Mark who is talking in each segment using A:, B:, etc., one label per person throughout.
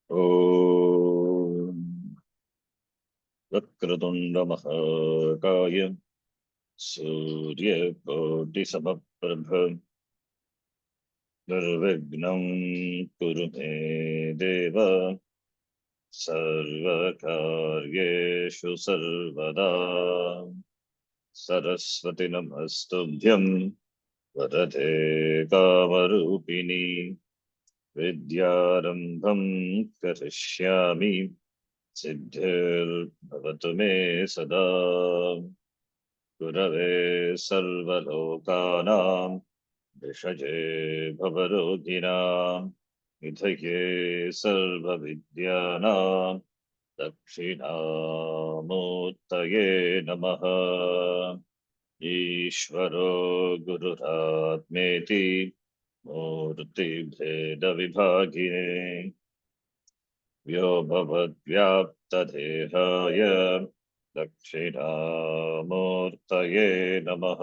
A: ॐ वक्रतुण्डमहाकाय सूर्यकोटिसमप्रभ निर्विघ्नं कुरु मे देव सर्वकार्येषु सर्वदा सरस्वती नमस्तुभ्यं वरदे कामरूपिणी विद्यारम्भं करिष्यामि सिद्धिर्भवतु मे सदा गुरवे सर्वलोकानां विषये भवरोगिणां निधये सर्वविद्यानां दक्षिणामूर्तये नमः। ईश्वरो गुरुरात्मेति मूर्तिभेदविभागिने व्योमवद्व्याप्तदेहाय दक्षिणामूर्तये नमः।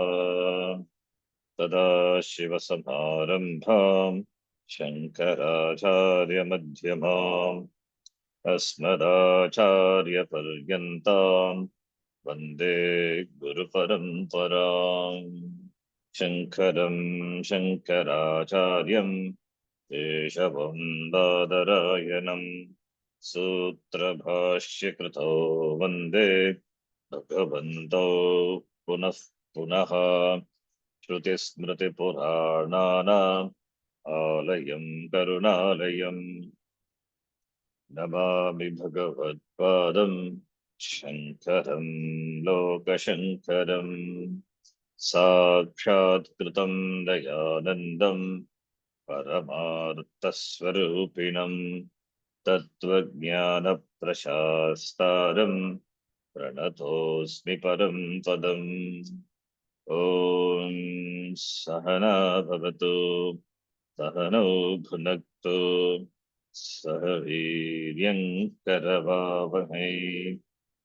A: सदाशिवसमारम्भां शङ्कराचार्यमध्यमाम् अस्मदाचार्यपर्यन्तां वन्दे गुरुपरम्पराम्। शङ्करं शङ्कराचार्यं केशवं बादरायणम् सूत्रभाष्यकृतो वन्दे भगवन्तौ पुनः पुनः। श्रुतिस्मृतिपुराणानाम् आलयं करुणालयं नमामि भगवत्पादं शङ्करं लोकशङ्करम्। साक्षात्कृतं दयानन्दं परमार्थस्वरूपिणं तत्त्वज्ञानप्रशास्तारं प्रणतोऽस्मि परं पदम्। ॐ सहना भवतु सहनौ भुनक्तु सह वीर्यं करवावहै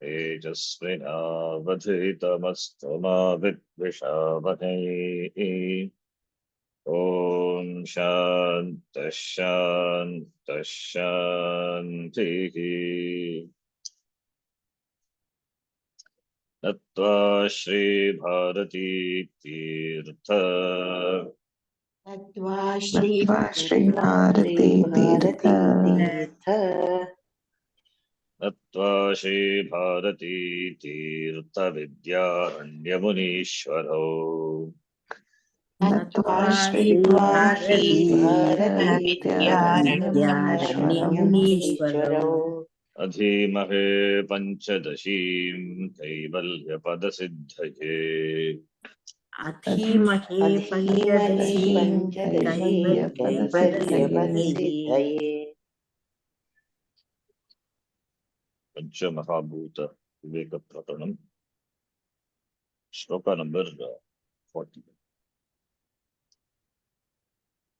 A: तेजस्विनावधीतमस्तु मा विद्विषावहै। ॐ शान्तः शान्तः शान्तिः। नत्वा श्रीभारती तीर्थ
B: नत्वा
C: श्रीभारती तीर्थ
A: नत्वा श्रीभारती तीर्थविद्यारण्यमुनीश्वरौ
C: नत्वा श्रीभारती तीर्थविद्यारण्यमुनीश्वरौ
A: अधीमहे पञ्चदशीं कैवल्यपदसिद्धये
C: अधीमहे पञ्चदशीं कैवल्यपदसिद्धये
A: पंचमहाभूत विवेक प्रकरणम श्लोक नंबर 40।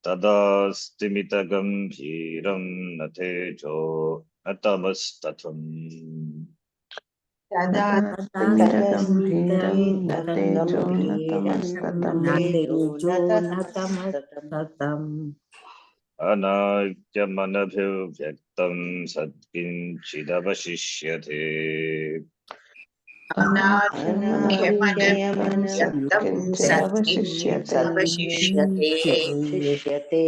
A: तदास्तिमितगम्भीरं न तेजो न तमस्तथम्
C: तदास्तिमिरगम्भीरं न तेजो न तमस्ततम्
A: अनाद्यमनभिव्यक्तं सत्किञ्चिदवशिष्यते
C: अनाद्यमनव्यक्तं सत्किञ्चिदवशिष्यते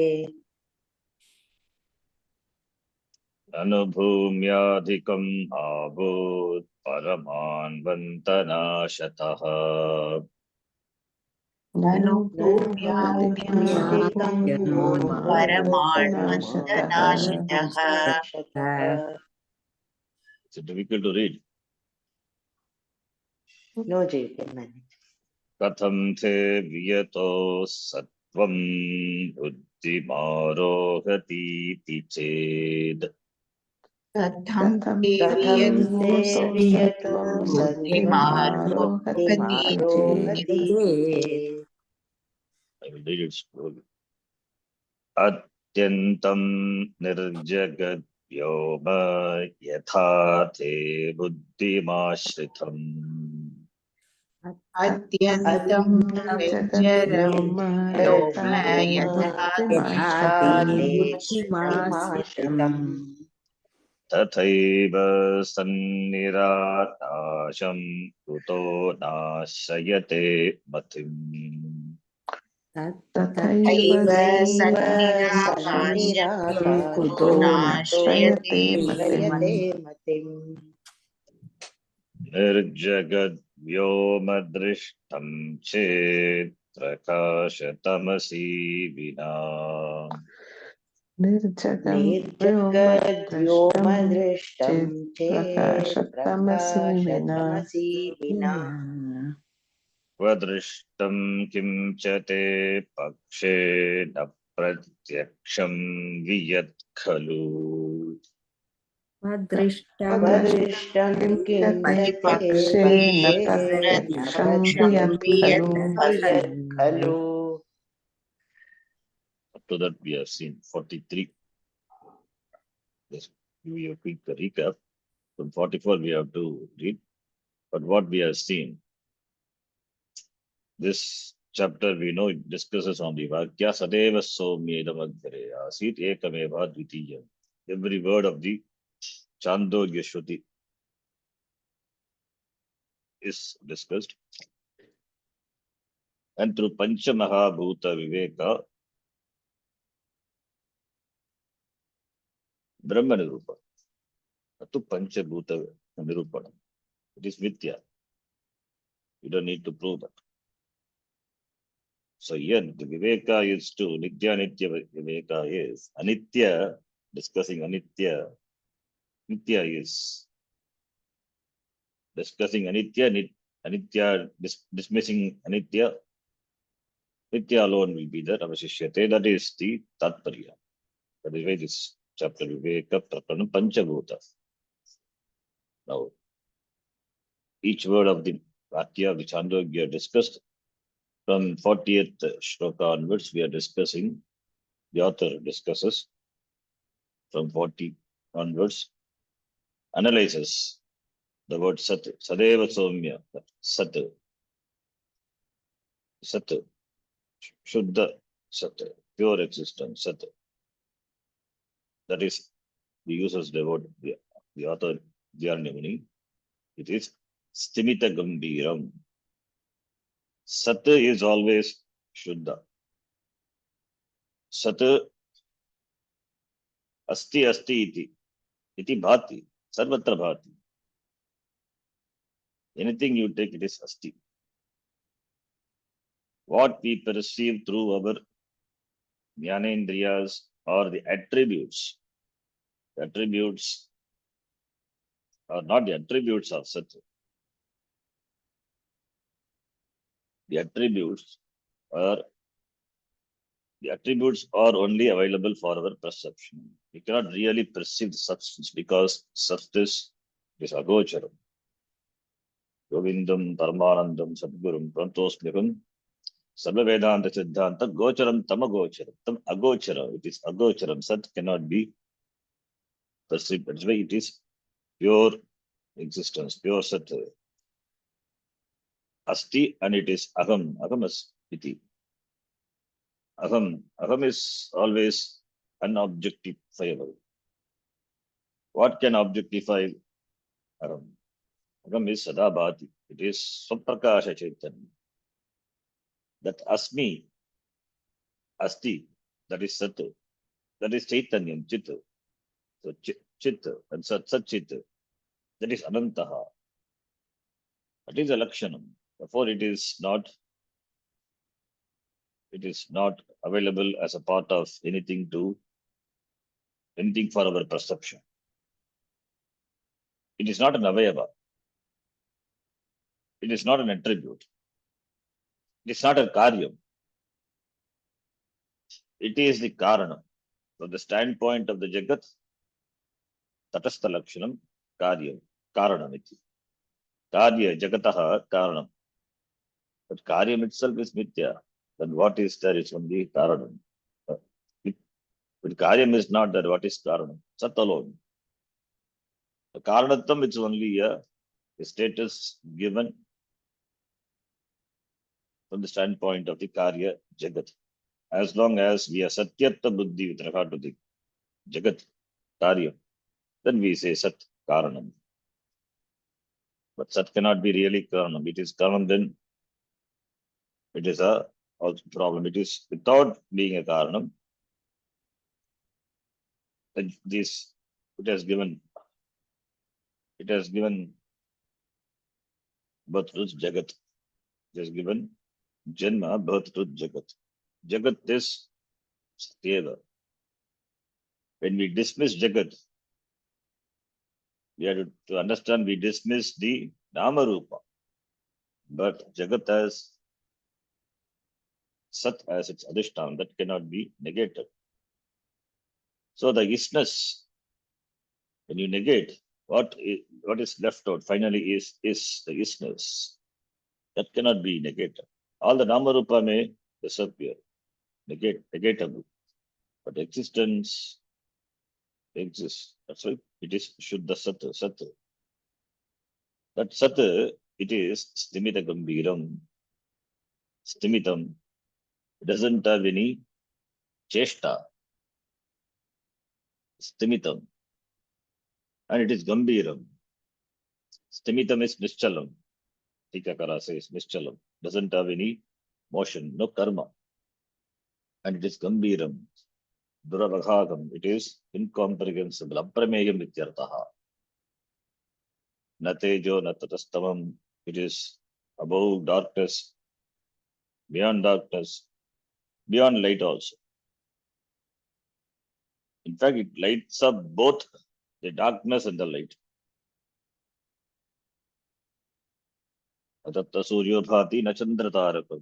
A: अनुभूम्याधिकं आभूत् परमान्वन्तनाशतः It's difficult to read.
B: No, Ji, can manage.
A: कथं ते वियतो सत्वं बुद्धिमारोहतीति चेत्
B: कथं ते वियतो बुद्धिमारोहतीति चेत्
A: I will read it slowly. अत्यन्तं निर्जगद्व्योम यथा ते बुद्धिमाश्रितम्
B: अत्यन्तं निर्जरं व्योम यथा ते बुद्धिमाश्रितम्
A: तथैव सन्निराकाशं कुतो नाशयते मतिम्
B: तथैव
C: तथैव
B: सन्निराकाशं कुतो
C: सन्निराकाशं कुतो
B: नाशयते मतिम्
C: नाशयते मतिम्
A: निर्जगद्व्योमदृष्टं चेत् प्रकाशतमसि विना
B: निर्जगं व्योमद्रष्टं
C: निर्जगद्व्योमदृष्टं
B: चेत्
C: चेत्
B: प्रकाशतमसि विना
C: प्रकाशतमसि विना
A: स्वदृष्टं किं च ते पक्षे न प्रत्यक्षं वियत् खलु
C: स्वदृष्टं
B: स्वदृष्टं
C: किं
B: किं च ते पक्षे न
C: पक्षे न
B: प्रत्यक्षं वियत्
C: प्रत्यक्षं
B: खलु
C: वियत् खलु
A: Up to that we have seen 43. Yes, we have quick recap. From 44 we have to read. But what we have seen, this chapter we know it discusses on the Vakya Sadeva Somyedamagre Asit Ekameva Dvitiyam. Every word of the Chandogya Shruti is discussed. And through Pancha Mahabhuta Viveka, Brahma Nirupa, to Pancha Bhuta Nirupana. It is Mithya. You don't need to prove that. So here the Viveka is to Nitya Nitya Viveka is Anitya, discussing Anitya. Nitya is discussing Anitya, Anitya dismissing Anitya. Nitya alone will be there, Avashishyate. That is the Tatparya. That is why this chapter Viveka Prakarana Panchabhuta. Now, each word of the Vakya of the Chandogya discussed from 40th shloka onwards, we are discussing, the author discusses from 40 onwards, analyzes the word Sat, Sadeva Somya, Sat, Sat, Shuddha Sat, pure existence, Sat. That is, he uses the word, the author, Dhyarnyamuni. It is Stimita Gambiram. Sat is always Shuddha. Sat Asti Asti iti bhati, sarvatra bhati. Anything you take, it is Asti. What we perceive through our Jnanendriyas or the attributes. The attributes are not the attributes of Sat. The attributes are only available for our perception. We cannot really perceive the substance because substance is agocharam. Govindam Paramanandam Sadgurum Prantosmikam Sabha Vedanta Siddhanta Gocharam Tamagocharam. Tam Agochara. It is Agocharam. Sat cannot be perceived. That's why it is pure existence, pure Sat. Asti and it is Aham. Aham is iti. Aham is always unobjectifiable. What can objectify Aham? Aham is Sadabhati. It is Swaprakasha Chaitanya. That Asmi, Asti, that is Sat, that is Chaitanyam, Chit. So Chit and Sat Chit, that is Anantaha. That is a Lakshanam. Therefore, it is not available as a part of anything for our perception. It is not an avayava. It is not an attribute. It is not a karyam. It is the karanam. From the standpoint of the jagat, tatastha lakshanam, karyam, karanam iti. Karya, jagataha, karanam. But karyam itself is mithya. Then what is there is only karanam. But karyam is not there. What is karanam? Sat alone. The karanatam is only a status given from the standpoint of the karya jagat. As long as we are satyatva buddhi with regard to the jagat, karya, then we say Sat Karanam. But Sat cannot be really Karanam. It is Karanam, then it is a also problem. It is without being a Karanam. This it has given birth to Jagat. It has given Janma, birth to Jagat. Jagat is Seva. When we dismiss Jagat, we have to understand we dismiss the Nama Rupa. But Jagat has Sat as its Adhishtam, that cannot be negated. So the isness, when you negate, what is left out finally is the isness. That cannot be negated. All the Nama Rupa may disappear, negatable. But existence exists. That's why it is Shuddha Sat. That Sat, it is Stimita Gambiram. Stimitam. It doesn't have any cheshta. Stimitam. And it is Gambiram. Stimitam is Nischalam. Tikakara says Nischalam. Doesn't have any motion, no karma. And it is Gambiram. Duravagagam. It is incomprehensible. Aprameyam Vityartaha. Natejo Natatastamam. It is above darkness, beyond darkness, beyond light also. In fact, it lights up both the darkness and the light. Atatta suryo bhati na chandratarakam.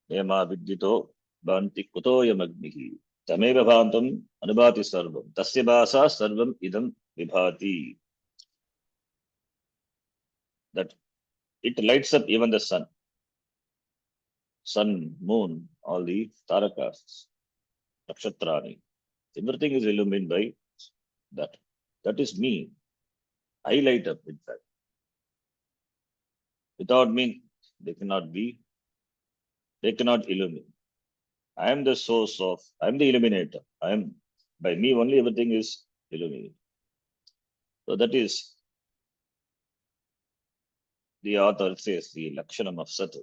A: Yama vidyito bhanti kutoyamagnihi. Tameva bhantam anubhati sarvam. Tasya bhasa sarvam idam vibhati. That it lights up even the sun. Sun, moon, all the tarakas, nakshatrani. Everything is illumined by that. That is me. I light up, in fact. Without me, they cannot illuminate. I am the source of, I am the illuminator. By me only everything is illuminated. So that is, the author says, the Lakshanam of Sat.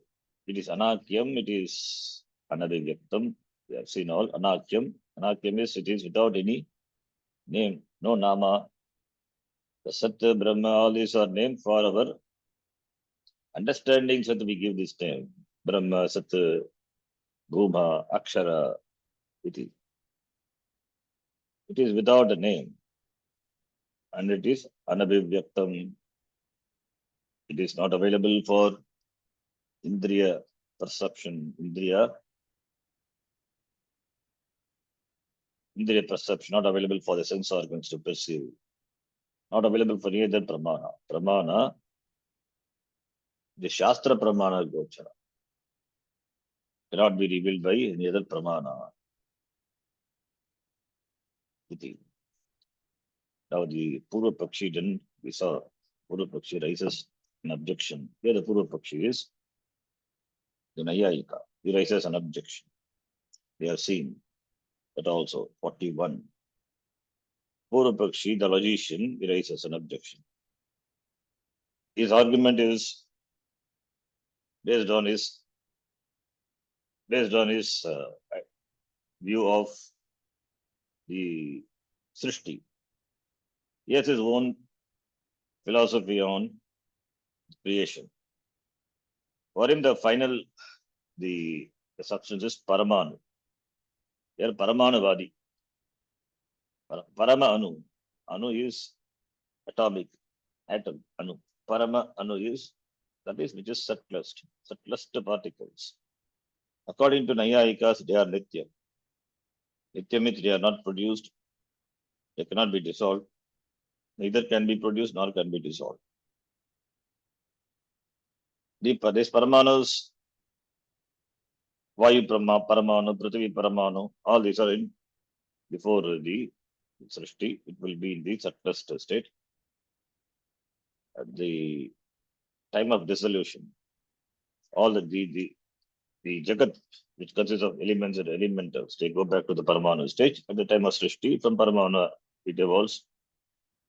A: It is Anakyam, it is Anabhivyaktam. We have seen all. Anakyam. Anakyam is, it is without any name, no Nama. The Sat, Brahma, all these are named for our understanding, so that we give this name. Brahma, Sat, Bhuma, Akshara, it is without a name. And it is Anabhivyaktam. It is not available for Indriya perception, Indriya perception, not available for the sense organs to perceive. Not available for any other pramana. Pramana, the Shastra pramana gochara, cannot be revealed by any other pramana. Now the Purva Pakshi, then we saw Purva Pakshi raises an objection. Here the Purva Pakshi is the Nayayika. He raises an objection. We have seen that also, 41. Purva Pakshi, the logician, he raises an objection. His argument is based on his view of the Srishti. He has his own philosophy on creation. For him, the substance is Paramanu. They are Paramanuvadi. Parama Anu. Anu is atomic, atom, Anu. Parama Anu is, that is, which is subtlest particles. According to Nayayikas, they are Nitya. Nitya means they are not produced, they cannot be dissolved, neither can be produced nor can be dissolved. These Paramanus, Vayu Paramanu, Prithvi Paramanu, all these are in before the Srishti. It will be in the subtlest state. At the time of dissolution, all the Jagat, which consists of elements and elementals, they go back to the Paramanu stage. At the time of Srishti, from Paramanu, it evolves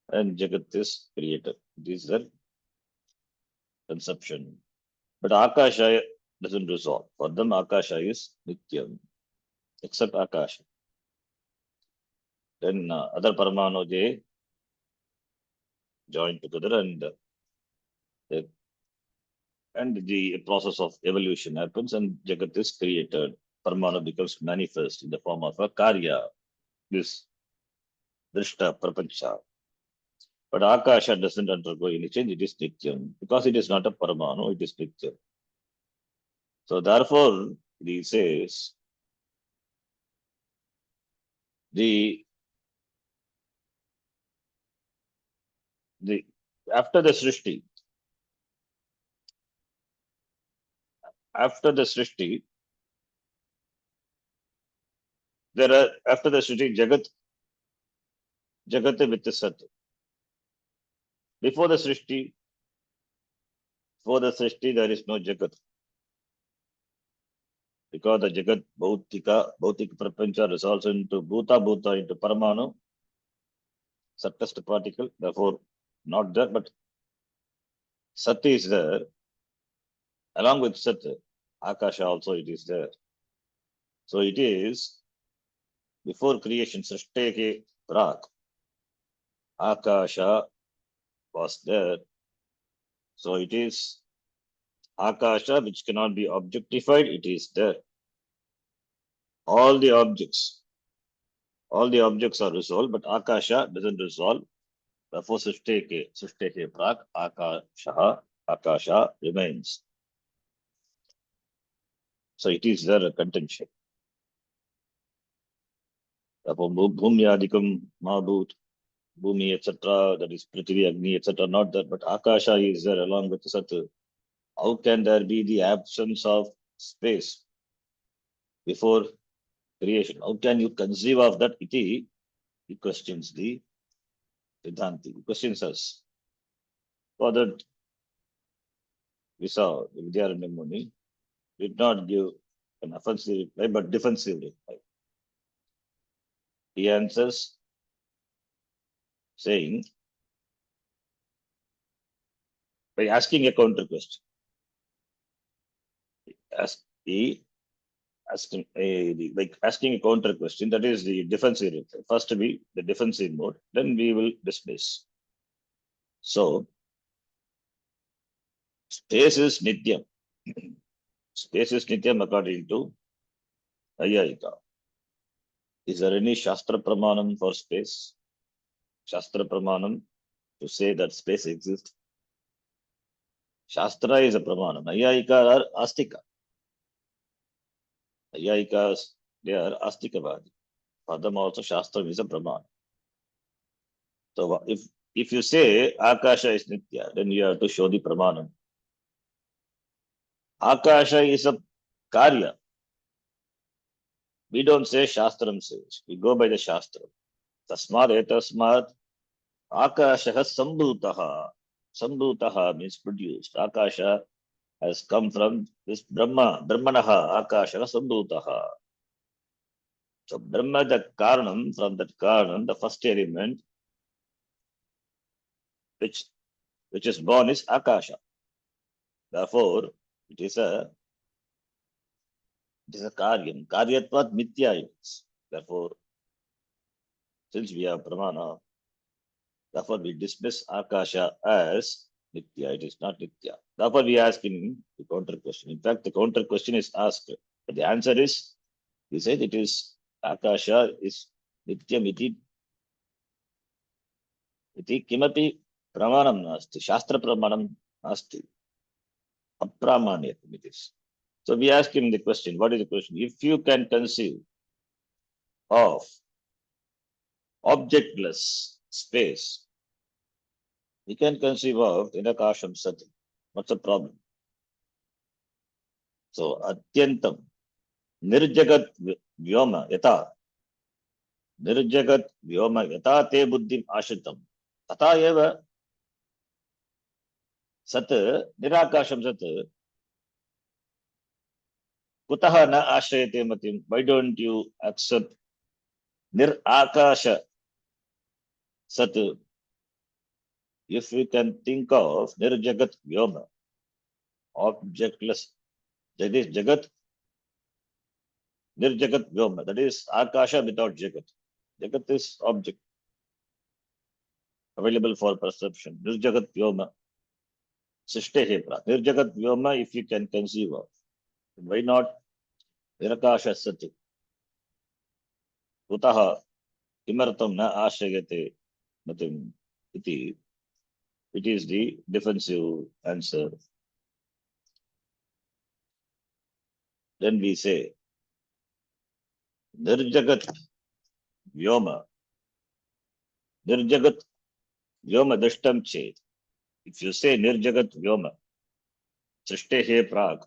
A: and Jagat is created. This is the conception. But Akasha doesn't resolve. For them, Akasha is Nityam, except Akasha. Then other Paramanu, they join together the, and the process of evolution happens and Jagat is created. Paramanu becomes manifest in the form of a Karya, this Drishta, Prapancha. But Akasha doesn't undergo any change, it is Nityam. Because it is not a Paramanu, it is Nityam. So therefore, he says, the the after the Srishti, after the Srishti, there are after the Srishti, Jagat with the Sat. Before the Srishti, there is no Jagat. Because the Jagat Bhautika Prapancha resolves into Bhuta into Paramanu, subtest particle, therefore not there, but Sat is there. Along with Sat, Akasha also it is there. So it is before creation, Srishteke Prak, Akasha was there. So it is Akasha which cannot be objectified, it is there. All the objects are resolved, but Akasha doesn't resolve. Therefore, Srishteke Prak, Akasha remains. So it is there a contention. Therefore, Bhumyadikam, Mabhut, Bhumi, etc., that is Prithvi, Agni, etc., not there, but Akasha is there along with Sat. How can there be the absence of space before creation? How can you conceive of that? Iti, he questions the Siddhanti, he questions us. For that, we saw the Vidyaranya Muni did not give an offensive reply, but defensive reply. He answers saying, by asking a counter question. Asking a counter question, that is the defensive reply. First to be the defensive mode, then we will dismiss. So, space is Nityam. Space is Nityam according to Ayayika. Is there any Shastra Pramanam for space? Shastra Pramanam to say that space exists? Shastra is a Pramanam. Ayayika are Astika. Ayayikas, they are Astikavadi. For them also Shastra is a Pramanam. So if you say Akasha is Nitya, then you have to show the Pramanam. Akasha is a Karya. We don't say Shastram says. We go by the Shastra. Tasmad etasmad Akasha Sambhutaha. Sambhutaha means produced. Akasha has come from this Brahmanaha Akasha Sambhutaha. So Brahma, the Karanam, from that Karanam, the first element which is born is Akasha. Therefore, it is a Karyam. Karyatvat Mithya is. Therefore, since we have Pramana, therefore we dismiss Akasha as Nitya. It is not Nitya. Therefore, we ask him the counter question. In fact, the counter question is asked. But the answer is, he said it is Akasha is Nityam iti kimapi pramanam nasti. Shastra pramanam nasti. Apramanyakam it is. So we ask him the question. What is the question? If you can conceive of objectless space, we can conceive of Inakasham Sati. What's the problem? So Atyantam Nirjagat Vyoma Yata Nirjagat Vyoma Yata Te Buddhim Ashitam Tata Eva Sat Nirakasham Sat Kutaha Na Ashrayate Matim. Why don't you accept Nirakasha Sat if we can think of Nirjagat Vyoma, objectless, that is Jagat, Nirjagat Vyoma, that is Akasha without Jagat. Jagat is object available for perception. Nirjagat Vyoma, Sishtehe Pra. Nirjagat Vyoma, if you can conceive of. Why not Nirakasha Sati? Kutaha Kimartam na Ashayate Nothing. It is the defensive answer. Then we say Nirjagat Vyoma. Nirjagat Vyoma Dashtam Chet. If you say Nirjagat Vyoma, Srishtehe Prag,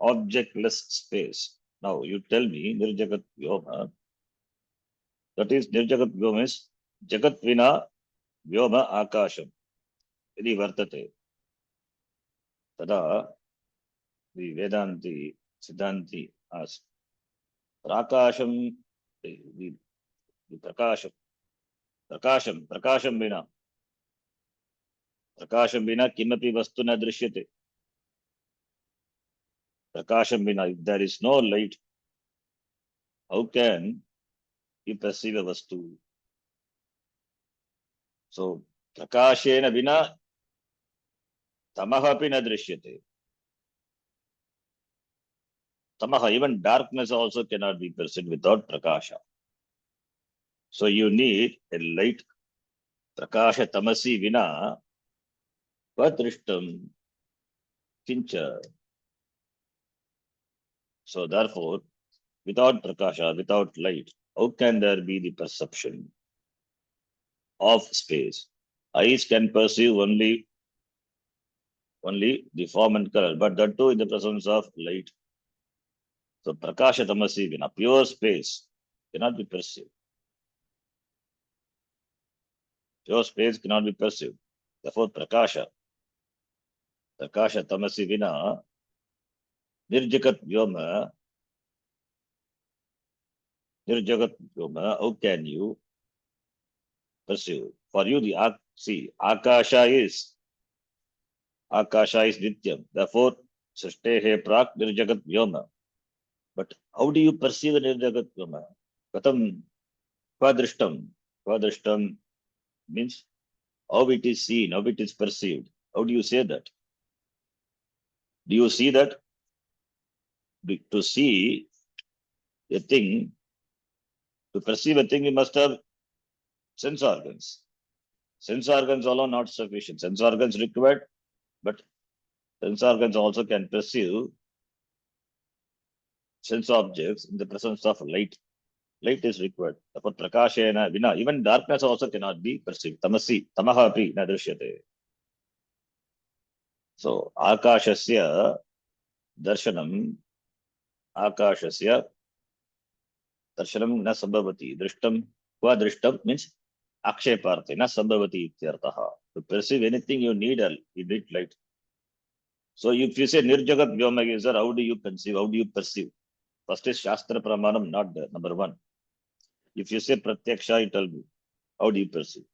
A: objectless space. Now you tell me Nirjagat Vyoma, that is Nirjagat Vyoma is Jagat Vina Vyoma Akasham. Yadi Vartate. Tada the Vedanti Siddhanti asks, Prakasham, the Prakasham, Prakasham Vina Kimapi Vastu na Drishyate. Prakasham Vina, if there is no light, how can you perceive a Vastu? So, Prakashena Vina Tamaha api na Drishyate. Tamaha, even darkness also cannot be perceived without Prakasha. So, you need a light. Prakasha Tamasi Vina Padrishtam Kincha. So, therefore, without Prakasha, without light, how can there be the perception of space? Eyes can perceive only the form and color, but that too in the presence of light. So Prakasha Tamasi Vina, pure space cannot be perceived. Pure space cannot be perceived. Therefore, Prakasha Tamasi Vina, Nirjagat Vyoma, how can you perceive? For you, Akasha is Nityam. Therefore, Srishtehe Prak Nirjagat Vyoma. But how do you perceive the Nirjagat Vyoma? Katam Kwadrishtam. Kwadrishtam means how it is seen, how it is perceived. How do you say that? Do you see that? To see a thing, to perceive a thing, you must have sense organs. Sense organs alone not sufficient. Sense organs required, but sense organs also can perceive sense objects in the presence of light. Light is required. Therefore, Prakashena Vina, even darkness also cannot be perceived. Tamaha api na drishyate. So, Akashasya Darshanam, Akashasya Darshanam na sambhavati. Drishtam, qua drishtam means aksheparthe, na sambhavati ityartaha. To perceive anything you need light. So if you say Nirjagat Vyoma, how do you conceive? How do you perceive? First is Shastra Pramanam, not there, number one. If you say Pratyaksha, you tell me, how do you perceive?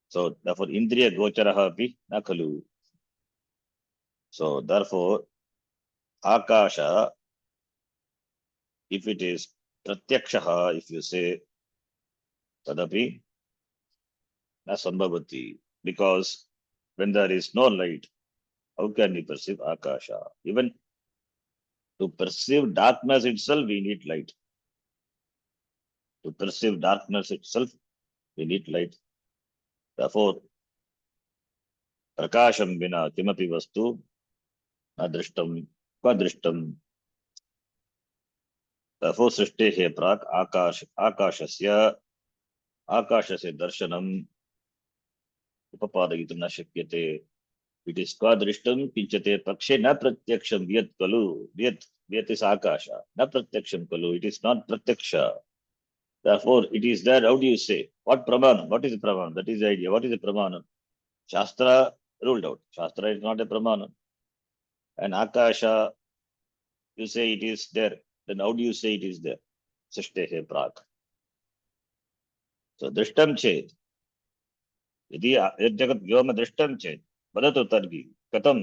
A: So therefore, Indriya Gocharaha api na khalu. So therefore, Akasha, if it is Pratyakshaha, if you say Tadapi, na sambhavati. Because when there is no light, how can we perceive Akasha? Even to perceive darkness itself, we need light. To perceive darkness itself, we need light. Therefore, Prakasham Vina Kimapi Vastu Adrishtam Kwadrishtam. Therefore, Srishtehe Prak Akashasya Darshanam Upapadayitum na Shakyate. It is Kwadrishtam Kinchate Pakshe na Pratyaksham Vyat Kalu. Vyat is Akasha. Na Pratyaksham Kalu. It is not Pratyaksha. Therefore, it is there. How do you say? What Pramanam? What is the Pramanam? That is the idea. What is the Pramanam? Shastra ruled out. Shastra is not a Pramanam. And Akasha, you say it is there. Then how do you say it is there? Srishtehe Prak. So Drishtam Chet. यदि यज्जगत् व्योम दृष्टं चेत् वदतु तर्हि कथं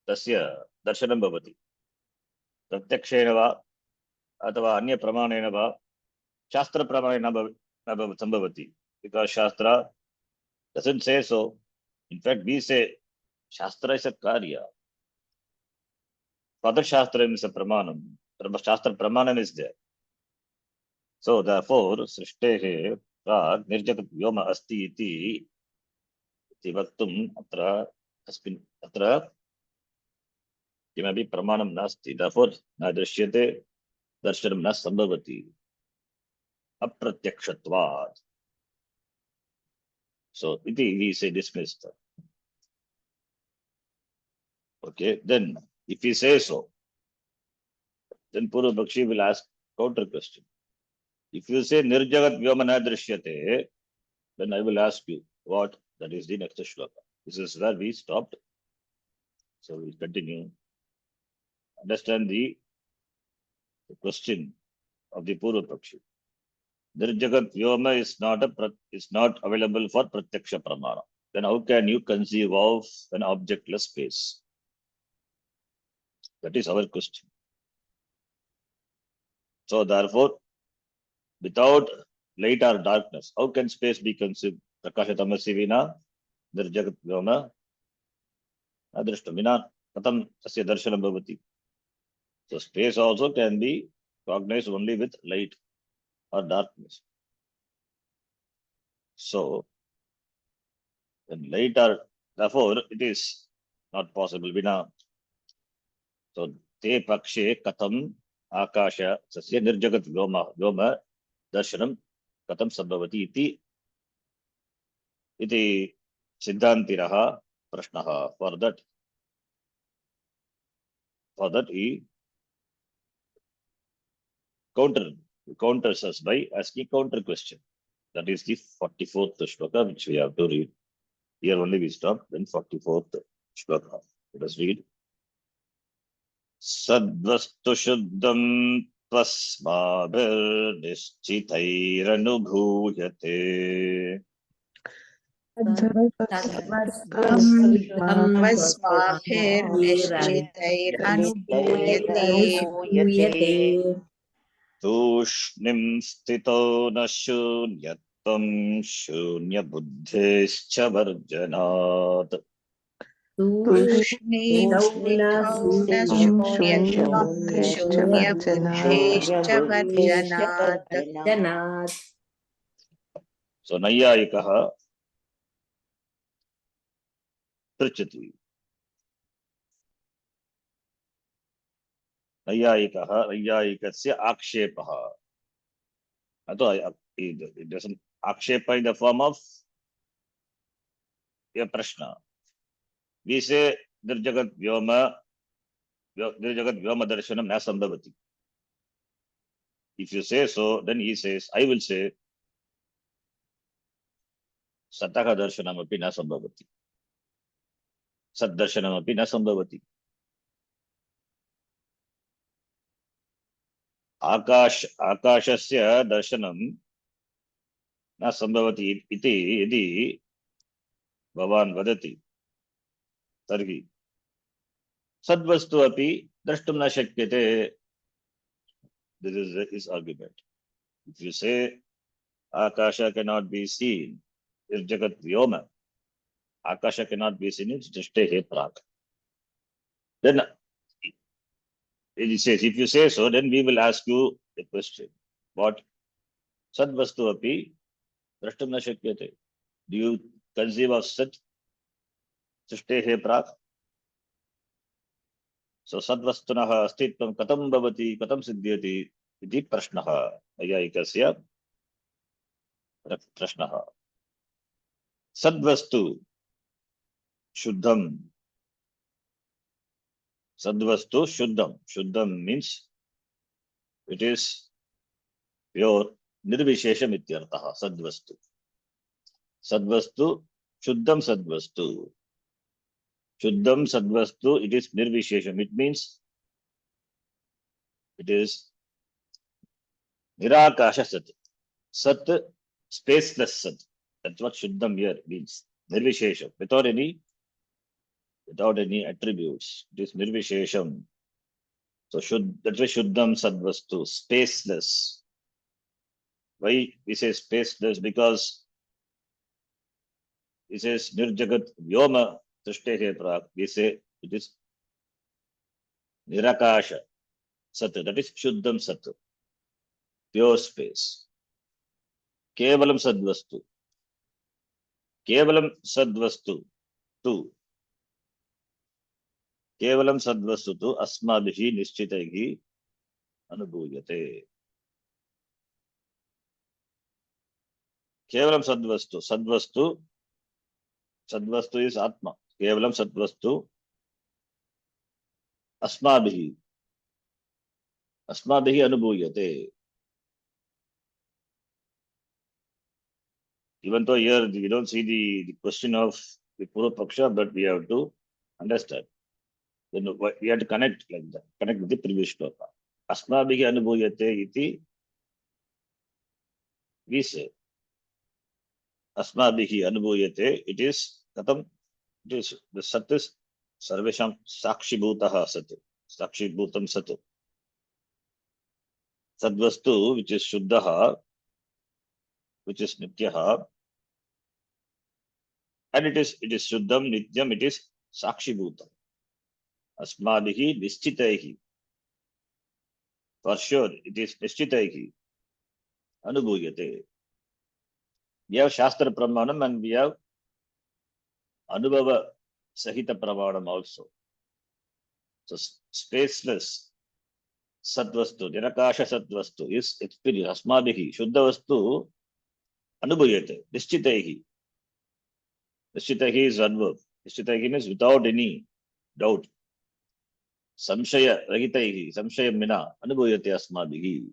A: तस्य दर्शनं भवति, प्रत्यक्षेण वा अथवा अन्य प्रमाणेन वा, शास्त्र प्रमाणेन संभवति, because shastra doesn't say so. In fact, we say shastra is a karya. Father shastra is a pramanam. Shastra pramanam is there. So therefore, सृष्टेः प्राक् निर्जगत् व्योम अस्ति इति वक्तुम् अत्र किमपि प्रमाणं नास्ति. Therefore न दृश्यते, दर्शनं न सम्भवति, अप्रत्यक्षत्वात्. So iti we say dismissed. Okay, then if he says so, then Purva Bakshi will ask counter question. If you say Nirjagat Vyoma na drishyate, then I will ask you what? That is the next shloka. This is where we stopped. So we continue. Understand the question of the Purva Bakshi. Nirjagat Vyoma is not available for Pratyaksha Pramana. Then how can you conceive of an objectless space? That is our question. So therefore, without light or darkness, how can space be conceived? Prakasha tamasi vina nirjagat vyoma adrishtam vina katam tasya darshanam bhavati. So space also can be cognized only with light or darkness. So when light or, therefore it is not possible vina. So te pakshe katam akasha tasya nirjagat vyoma darshanam katam sambhavati iti siddhantirah prashnaha. For that he counters us by asking counter question. That is the 44th shloka which we have to read. Here only we stop, then 44th shloka. Let us read. Sadvastu shuddham tvasmabhir nischitairanubhuyate.
C: भस्माभिर्निश्चितैरनुभूयते
A: तूष्णीं स्थितो न शून्यत्वं शून्यबुद्धेश्च वर्जनात्.
B: तूष्णीं
C: तूष्णीं
B: स्निग्धौ न
C: स्थितो
B: शून्यत्वं शून्यबुद्धेश्च वर्जनात्
C: वर्जनात्.
A: So नैयायिकः पृच्छति. नैयायिकस्य आक्षेपः. It doesn't आक्षेप in the form of a prashna. We say निर्जगत Vyom darshanam na sambhavati. If you say so, then he says, I will say sataka darshanam api na sambhavati. Sat darshanam api na sambhavati. आकाशस्य दर्शनं न सम्भवति इति यदि भवान् वदति तर्हि सद्वस्तु अपि द्रष्टुं न शक्यते. This is his argument. If you say Akasha cannot be seen, if Jagat Vyoma, Akasha cannot be seen in Drishte Prak, then he says, if you say so, then we will ask you a question. What? Sadvastu api drashtum na shakyate. Do you conceive of such Drishte Prak? So sadvastunah astitvam katam bhavati, katam siddhyati iti prashnah. Nayayikasya prashnah. Sadvastu shuddham. Sadvastu shuddham. Shuddham means it is pure nirvishesham ityartah. Sadvastu. Sadvastu shuddham sadvastu. Shuddham sadvastu, it is nirvishesham. It means it is nirakasha sat. Sat, spaceless sat. That's what shuddham here means. Nirvishesham, without any attributes. It is Nirvishesham. So that's why Shuddham Sadvastu, spaceless. Why we say spaceless? Because it says Nirjagat Vyoma Srishtihe Prak. We say it is Nirakasha Sat. That is Shuddham Sat, pure space. Kevalam Sadvastu. Kevalam Sadvastu tu. Kevalam Sadvastu tu Asmadhi Nischitaihi Anubhuyate. Kevalam Sadvastu. Sadvastu is Atma. Kevalam Sadvastu Asmadhi Anubhuyate. Even though here we don't see the question of the Purva Paksha, but we have to understand. Then we have to connect like that, connect with the previous shloka. Asmabhihi anubhuyate iti, we say. Asmabhihi anubhuyate, it is katam, it is the sat is sarvesham sakshi bhutaha sat, sakshi bhutam sat. Sadvastu, which is shuddhaha, which is nityaha, and it is shuddham, nityam, it is sakshi bhutam. Asmabhihi nischitaihi. For sure, it is nischitaihi. Anubhuyate. We have Shastra Pramanam and we have Anubhava Sahita Pramanam also. So spaceless Satvastu, Nirakasha Satvastu is experience. Asmadhihi, Shuddha Vastu, Anubhuyate, Nischitaihi. Nischitaihi is adverb. Nischitaihi means without any doubt. Samshaya Rahitaihi, Samshaya Mina, Anubhuyate Asmadhihi.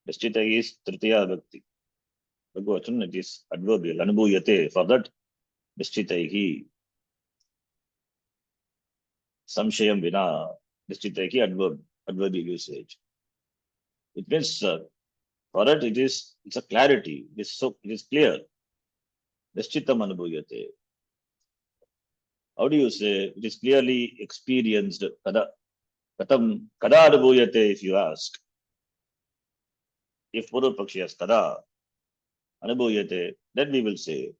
A: Nischitaihi is Tritiya Bhakti. Bhagavachan, it is adverbial. Anubhuyate, for that, Nischitaihi. Samshayam Vina, Nischitaihi adverbial usage. It means for it, it's a clarity. It is clear. Nishchitam anubhuyate. How do you say it is clearly experienced? Kada anubhuyate, if you ask. If Purva Pakshi has kada anubhuyate, then we will say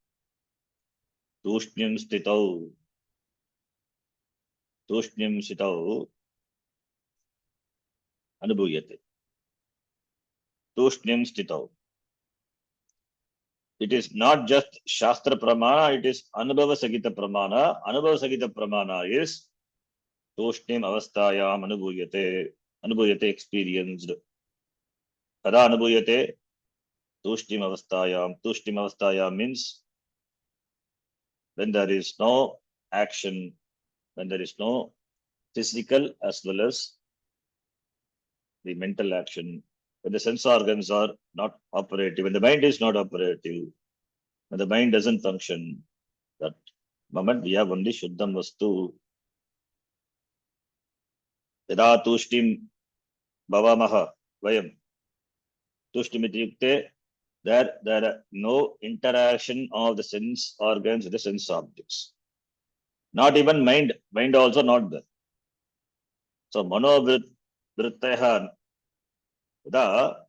A: Tushnyam Sitau anubhuyate. Tushnyam Stitau. It is not just Shastra Pramana, it is Anubhava Sagita Pramana. Anubhava Sagita Pramana is Tushnim Avastayam Anubhuyate experienced. Kada Anubhuyate? Tushnim Avastayam means when there is no action, when there is no physical as well as the mental action, when the sense organs are not operative, when the mind is not operative, when the mind doesn't function, that moment we have only Shuddham Vastu. Yada Tushtim Bhavamaha Vayam. Tushtim ityukte, there are no interaction of the sense organs with the sense objects. Not even mind also not there. So manovrittayaha yada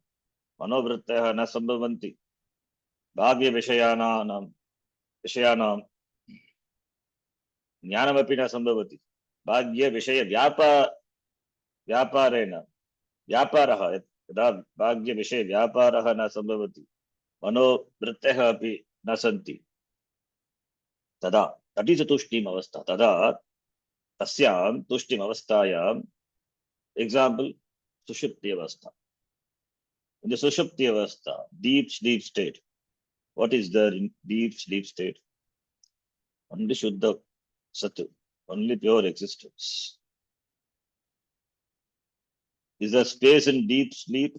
A: manovrittayaha na sambhavanti. Bhagya vishayanam jnanamapi na sambhavati. Bhagya vishaya vyaparena vyaparaha yada bhagya vishaya vyaparaha na sambhavati. Manovrittayaha api na santi. Tada. That is a tushtim avastha. Tada tasyam tushtim avasthayam. Example, sushupti avastha. In the sushupti avastha, deep sleep state. What is there in deep sleep state? Only Shuddha Satu, only pure existence. Is there space in deep sleep?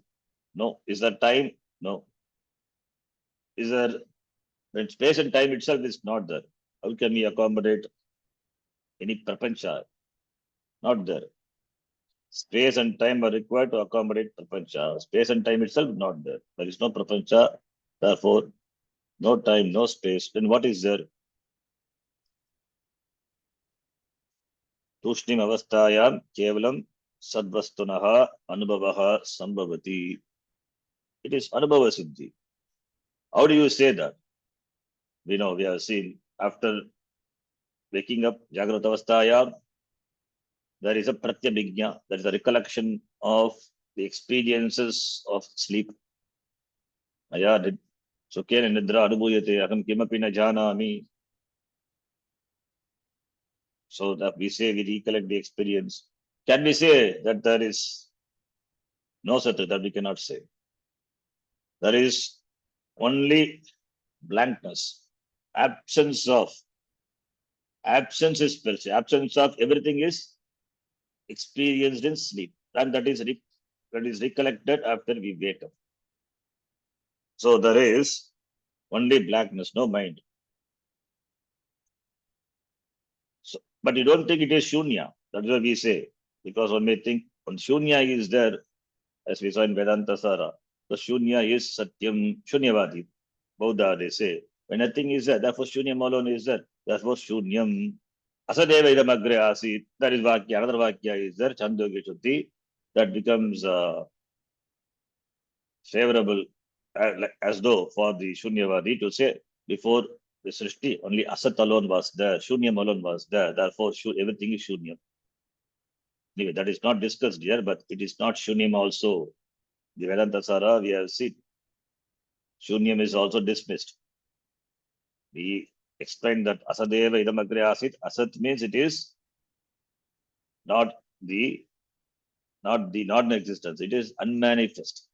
A: No. Is there time? No. Is there, when space and time itself is not there, how can we accommodate any prapancha? Not there. Space and time are required to accommodate prapancha. Space and time itself not there. There is no prapancha. Therefore, no time, no space, then what is there? Tushnim avasthayam kevalam sadvastunaha anubhavaha sambhavati. It is anubhava siddhi. How do you say that? We know, we have seen after waking up, Jagrata avasthayam, there is a pratyabhijna, there is a recollection of the experiences of sleep. Maya sukhena nidra anubhuyate aham kimapi na janami. So that we say we recollect the experience. Can we say that there is no such? That we cannot say. There is only blankness, absence is per se, absence of everything is experienced in sleep, and that is recollected after we wake up. So there is only blankness, no mind. So, but you don't think it is shunya. That's what we say, because one may think when shunya is there, as we saw in Vedanta Sara, the shunya is satyam, shunyavadi. Buddha, they say, when nothing is there, therefore shunyam alone is there. Therefore shunyam. Asadeva idam agre asit. That is vakya. Another vakya is there, Chandogya Shuddhi. That becomes favorable, as though for the shunyavadi to say, before the srishti, only asat alone was there, shunyam alone was there. Therefore everything is shunyam. Anyway, that is not discussed here, but it is not shunyam also. The Vedanta Sara, we have seen, shunyam is also dismissed. We explained that asadeva idam agre asit. Asat means it is not non-existence. It is unmanifest.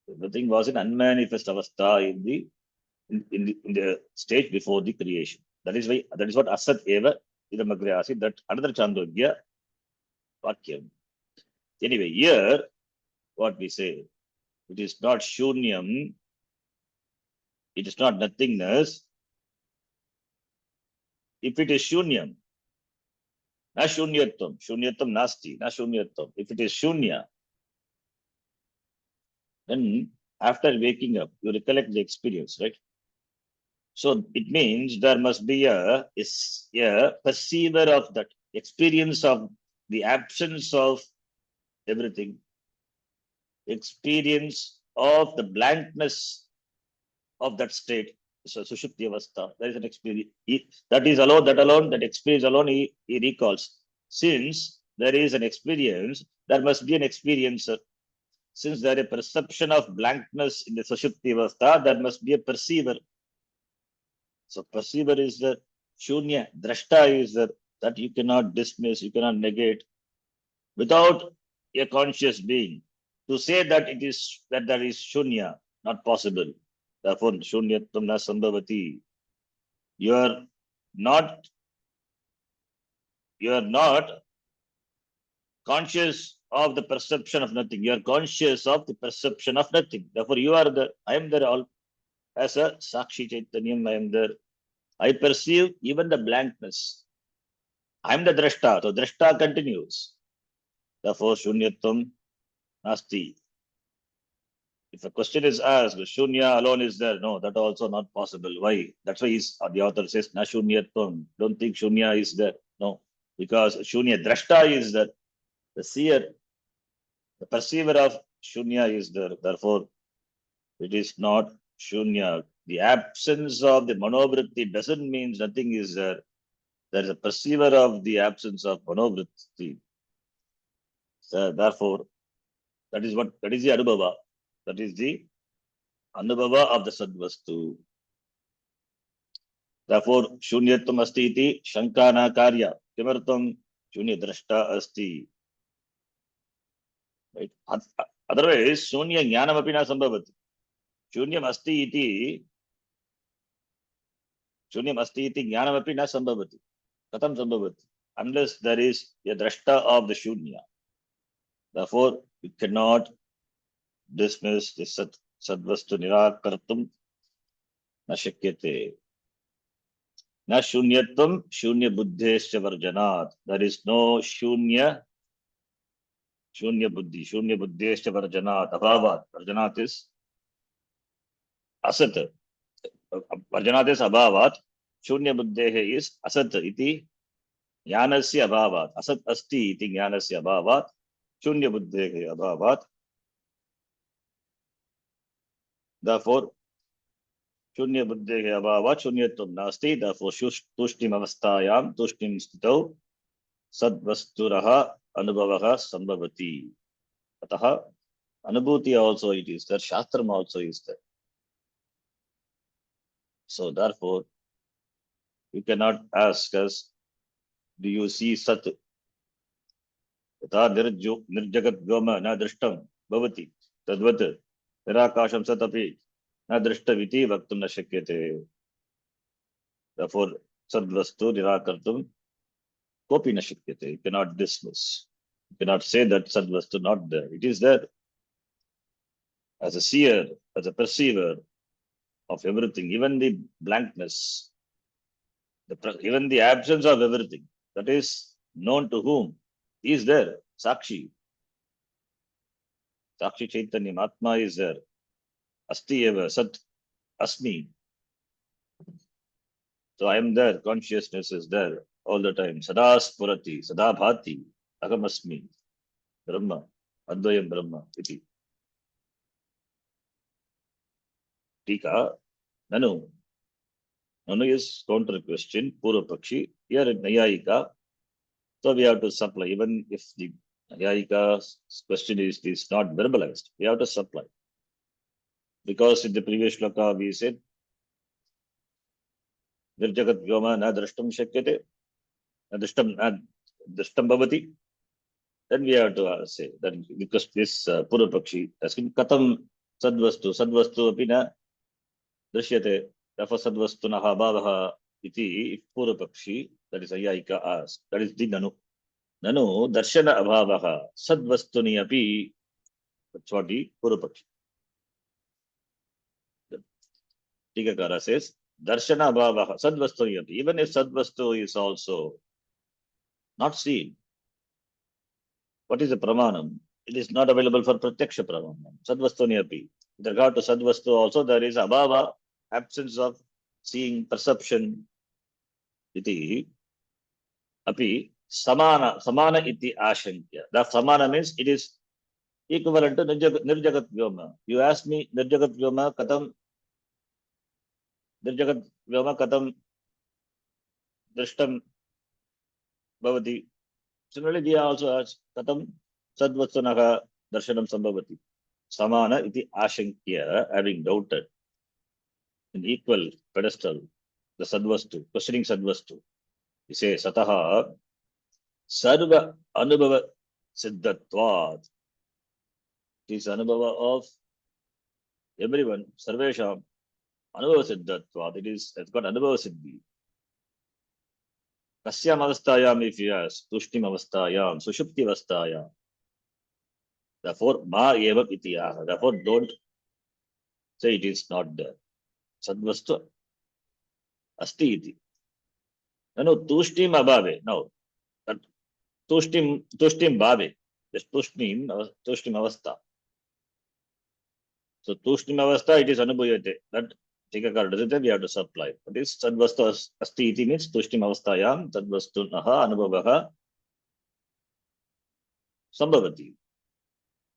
A: Everything was in unmanifest avastha in the stage before the creation. That is what asat eva idam agre asit. That another Chandogya vakyam. Anyway, here what we say, it is not shunyam. It is not nothingness. If it is shunyam, na shunyatvam, shunyatvam nasti, na shunyatvam. If it is shunya, then after waking up, you recollect the experience, right? So it means there must be a perceiver of that experience of the absence of everything, experience of the blankness of that state. So Sushupti Avastha, there is an experience. That experience alone he recalls. Since there is an experience, there must be an experiencer. Since there is a perception of blankness in the Sushupti Avastha, there must be a perceiver. So perceiver is the shunya, drashta is that you cannot dismiss, you cannot negate without a conscious being. To say that there is shunya, not possible. Therefore, shunyatvam na sambhavati. You are not conscious of the perception of nothing. You are conscious of the perception of nothing. Therefore, I am there all as a Sakshi Chaitanyam, I am there. I perceive even the blankness. I am the drashta. So drashta continues. Therefore, shunyatvam nasti. If a question is asked, shunya alone is there. No, that also not possible. Why? That's why the author says, na shunyatvam. Don't think shunya is there. No, because shunya drashta is there. The seer, the perceiver of shunya is there. Therefore, it is not shunya. The absence of the manovritti doesn't mean nothing is there. There is a perceiver of the absence of manovritti. So therefore, that is the anubhava. That is the anubhava of the sadvastu. Therefore, shunyatvam asti iti shankana karya. Kimartam shunya drashta asti. Right? Otherwise, shunya jnanam api na sambhavati. Shunyam asti iti jnanam api na sambhavati. Katham sambhavati. Unless there is a drashta of the shunya. Therefore, you cannot dismiss the sadvastu nirakartam na shakyate. Na shunyatvam shunya buddhescha varjanat. There is no shunya buddhi. Shunya buddhescha varjanat. Abhavat. Varjanat is asat. Parjanates abhavat shunya buddhehe is asat iti jnanasya abhavat. Asat asti iti jnanasya abhavat shunya buddhehe abhavat. Therefore, shunya buddhehe abhavat shunyatvam nasti. Therefore, tushtim avasthayam tushtim stitau sadvasturaha anubhavaha sambhavati. Ataha anubhuti also it is there. Shastram also is there. So therefore, you cannot ask us, do you see Sat? Yatha nirjagat vyoma na drishtam bhavati. Tadvat nirakasham sat api na drishtaviti vaktum na shakyate. Therefore, sadvastu nirakartum kopi na shakyate. You cannot dismiss. You cannot say that sadvastu not there. It is there as a seer, as a perceiver of everything, even the blankness, even the absence of everything. That is known to whom? He is there. Sakshi. Sakshi Chaitanya, Atma is there. Asti eva, Sat, Asmi. So I am there. Consciousness is there all the time. Sada Spurati, Sada Bhati, Aham Asmi, Brahma, Advayam Brahma, iti. Tika, Nanu. Nanu is counter question, Pura Pakshi. Here in Nayayika, so we have to supply. Even if the Nayayika's question is not verbalized, we have to supply. Because in the previous shloka we said, Nirjagat Vyoma na drashtam shakyate, na drashtam bhavati. Then we have to say that because this Purvapakshi asking Katam Sadvastu api na drishyate, therefore Sadvastu naha bhavaha iti, if Purvapakshi, that is Ayayika asked, that is the Nanu. Nanu darshana abhavaha sadvastuni api, that's what the Purvapakshi. Tikakara says, Darshana abhavaha sadvastuni api, even if Sadvastu is also not seen, what is the pramanam? It is not available for pratyaksha pramanam. Sadvastuni api. With regard to sadvastu also, there is abhava, absence of seeing, perception. Iti api samana iti ashankya. That samana means it is equivalent to nirjagat vyoma. You ask me nirjagat vyoma katam drishtam bhavati. Similarly, we also ask katam sadvastanaha darshanam sambhavati. Samana iti ashankya, having doubted in equal pedestal the sadvastu, questioning sadvastu. He says, Sataha sarva anubhava siddhatvat. It is anubhava of everyone, sarvesham anubhava siddhatvat. It's got anubhava siddhi. Kasyam avastayam, if you ask, tushtim avastayam, sushupti avastayam. Therefore, ma eva itiyaha. Therefore, don't say it is not there. Sadvastu asti iti. No, tushtim abhave. No, that tushtim bhave. This tushtim avastha. So tushtim avastha, it is anubhuyate. That Tikakara doesn't have, we have to supply. But this sadvastu asti iti means tushtim avasthayam sadvastu naha anubhavaha sambhavati.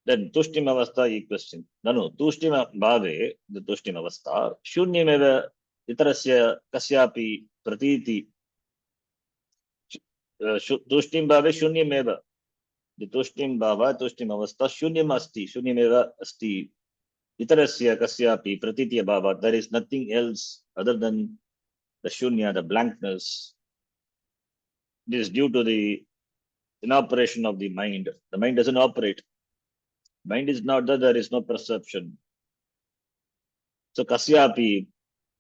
A: Then tushtim avastha is question. No, tushtim bhave, the tushtim avastha, shunyameva itarasya kasyapi pratiti. Tushtim bhave shunyameva. The tushtim bhava, tushtim avastha, shunyam asti, shunyameva asti. Itarasya kasyapi pratiti abhava. There is nothing else other than the shunya, the blankness. It is due to the inoperation of the mind. The mind doesn't operate. Mind is not that there is no perception. So kasyapi